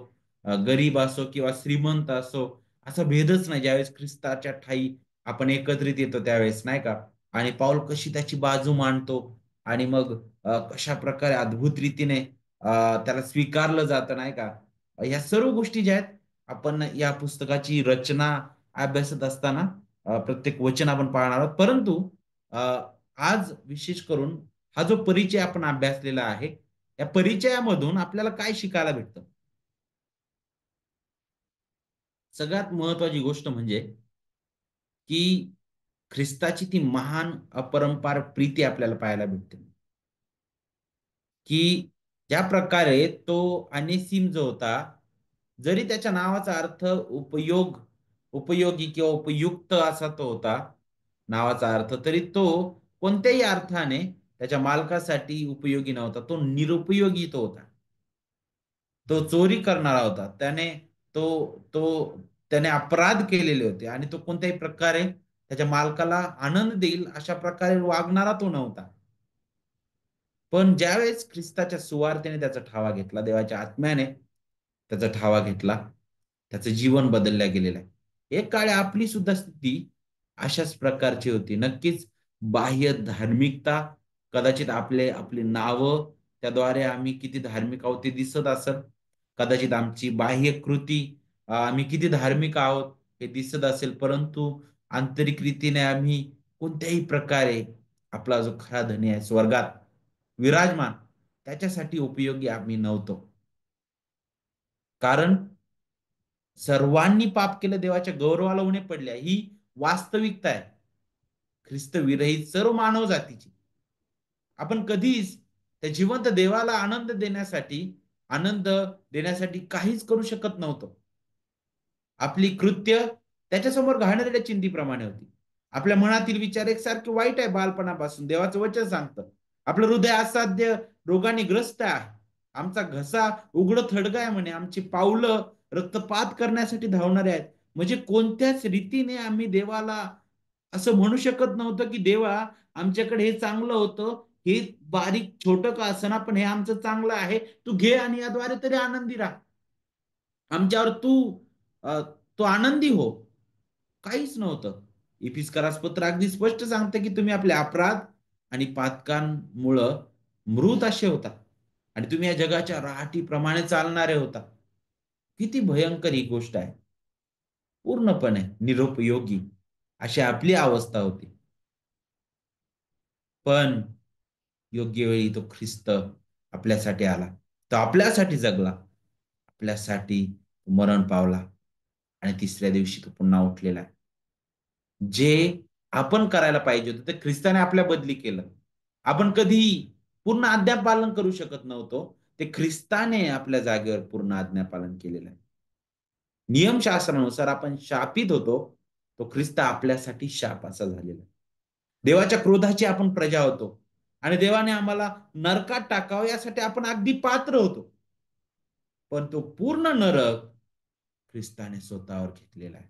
गरीब असो किंवा श्रीमंत असो, असा भेदच नाही. ज्यावेळेस ख्रिस्ताच्या ठाई आपण एकत्रित येतो त्यावेळेस नाही का. आणि पाऊल कशी त्याची बाजू मांडतो आणि मग कशा प्रकारे अद्भुत रीतीने त्याला स्वीकारलं जातं नाही का. ह्या सर्व गोष्टी ज्या आहेत आपण या पुस्तकाची रचना अभ्यासत असताना प्रत्येक वचन आपण पाहणार आहोत. परंतु अ, आज विशेष करून हा जो परिचय आपण अभ्यासलेला आहे, या परिचयामधून आपल्याला काय शिकायला भेटतं? सगळ्यात महत्वाची गोष्ट म्हणजे की ख्रिस्ताची ती महान अपरंपार प्रीती आपल्याला पाहायला भेटते. की ज्या प्रकारे तो अनेसिम जो होता, जरी त्याच्या नावाचा अर्थ उपयोगी किंवा उपयुक्त असा तो होता नावाचा अर्थ, तरी तो कोणत्याही अर्थाने त्याच्या मालकासाठी उपयोगी नव्हता. तो निरुपयोगी तो होता. तो चोरी करणारा होता. तो तो त्याने अपराध केलेले होते आणि तो कोणत्याही प्रकारे त्याच्या मालकाला आनंद देईल अशा प्रकारे वागणारा तो नव्हता. पण ज्यावेळेस ख्रिस्ताच्या सुवार्तेने त्याचा ठावा घेतला, देवाच्या आत्म्याने त्याचा ठावा घेतला, त्याचं जीवन बदलल्या गेलेलं आहे. एक काळी आपली सुद्धा स्थिती अशाच प्रकारची होती. नक्कीच बाह्य धार्मिकता कदाचित आपली नावं त्याद्वारे आम्ही किती धार्मिक आहोत ते दिसत असेल. कदाचित आमची बाह्य कृती आम्ही किती धार्मिक आहोत हे दिसत असेल. परंतु आंतरिक रीतीने आम्ही कोणत्याही प्रकारे आपला जो खरा धनी आहे स्वर्गात विराजमान त्याच्यासाठी उपयोगी आम्ही नव्हतो. कारण सर्वांनी पाप केलं देवाच्या गौरवाला उणे पडल्या ही वास्तविकता आहे. ख्रिस्त विरहित सर्व मानव जातीची. आपण कधीच त्या जिवंत देवाला आनंद देण्यासाठी काहीच करू शकत नव्हतो. आपली कृत्य त्याच्यासमोर घाणेरड्या चिंधीप्रमाणे होती. आपल्या मनातील विचार एकसारखे वाईट आहे बालपणापासून. देवाचं वचन सांगतं. आपलं हृदय असाध्य रोगाने ग्रस्त आहे. आमचा घसा उघडं थडगा आहे म्हणे. आमची पावलं रक्तपात करण्यासाठी धावणारे आहेत. म्हणजे कोणत्याच रीतीने आम्ही देवाला असं म्हणू शकत नव्हतं, की देवा आमच्याकडे हे चांगलं होतं. हे बारीक छोटं का असेना, पण हे आमचं चांगलं आहे. तू घे आणि याद्वारे तरी आनंदी राहा. आमच्यावर अ, तू आनंदी हो. काहीच नव्हतं. इफिसकारास पत्र अगदी स्पष्ट सांगतं, की तुम्ही आपले अपराध आणि पातकांमुळं मृत असे होता आणि तुम्ही या जगाच्या रहाटीप्रमाणे चालणारे होता. किती भयंकर ही गोष्ट आहे. पूर्णपणे निरुपयोगी अशी आपली अवस्था होती. पण योग्य वेळी तो ख्रिस्त आपल्यासाठी आला. तो आपल्यासाठी जगला. आपल्यासाठी मरण पावला आणि तिसऱ्या दिवशी तो पुन्हा उठलेला आहे. जे आपण करायला पाहिजे होतं ते ख्रिस्ताने आपल्या बदली केलं. आपण कधीही पूर्ण आज्ञापालन करू शकत नव्हतो. ते ख्रिस्ताने आपल्या जागेवर पूर्ण आज्ञापालन केलेलं आहे. नियमशास्त्रानुसार आपण शापित होतो. तो ख्रिस्त आपल्यासाठी शाप असा झालेला आहे. देवाच्या क्रोधाची आपण प्रजा होतो आणि देवाने आम्हाला नरकात टाकावं यासाठी आपण अगदी पात्र होतो. पण तो पूर्ण नरक ख्रिस्ताने स्वतःवर घेतलेला आहे.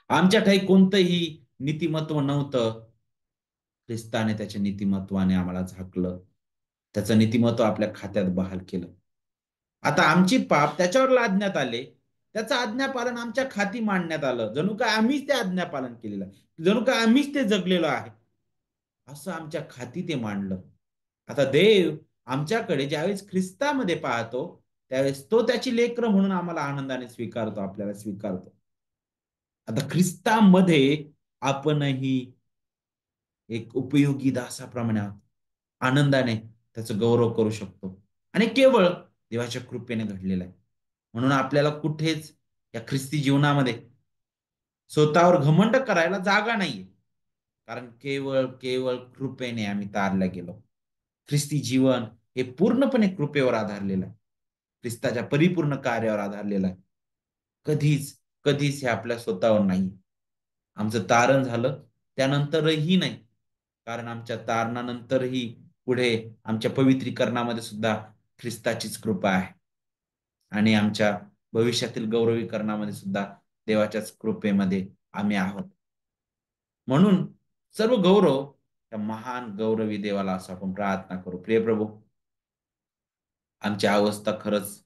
आमच्या ठाई कोणतंही नीतिमत्व नव्हतं. ख्रिस्ताने त्याच्या नीतिमत्वाने आम्हाला झाकलं. त्याचं नीतिमत्व आपल्या खात्यात बहाल केलं. आता आमची पाप त्याच्यावर लादण्यात आले. त्याचं आज्ञापालन आमच्या खाती मांडण्यात आलं. जणू काय आम्हीच ते आज्ञापालन केलेलं आहे. जणू काय आम्हीच ते जगलेलो आहे. असं आमच्या खाती ते मांडलं. आता देव आमच्याकडे ज्यावेळेस ख्रिस्तामध्ये पाहतो, त्यावेळेस तो त्याची लेकरं म्हणून आम्हाला आनंदाने स्वीकारतो, आपल्याला स्वीकारतो. आता ख्रिस्तामध्ये आपणही एक उपयोगी दासाप्रमाणे आनंदाने त्याचा गौरव करू शकतो. आणि केवळ देवाच्या कृपेने घडलेलं आहे. म्हणून आपल्याला कुठेच या ख्रिस्ती जीवनामध्ये स्वतःवर घमंड करायला जागा नाहीये. कारण केवळ कृपेने आम्ही तारल्या गेलो. ख्रिस्ती जीवन हे पूर्णपणे कृपेवर आधारलेलं आहे. ख्रिस्ताच्या परिपूर्ण कार्यावर आधारलेलं आहे. कधीच, कधीच हे आपल्या स्वतःवर नाही. आमचं तारण झालं त्यानंतरही नाही. कारण आमच्या तारणानंतरही पुढे आमच्या पवित्रीकरणामध्ये सुद्धा ख्रिस्ताचीच कृपा आहे. आणि आमच्या भविष्यातील गौरवीकरणामध्ये सुद्धा देवाच्याच कृपेमध्ये आम्ही आहोत. म्हणून सर्व गौरव त्या महान गौरवी देवाला असं आपण प्रार्थना करू. प्रिय प्रभू, आमची अवस्था खरंच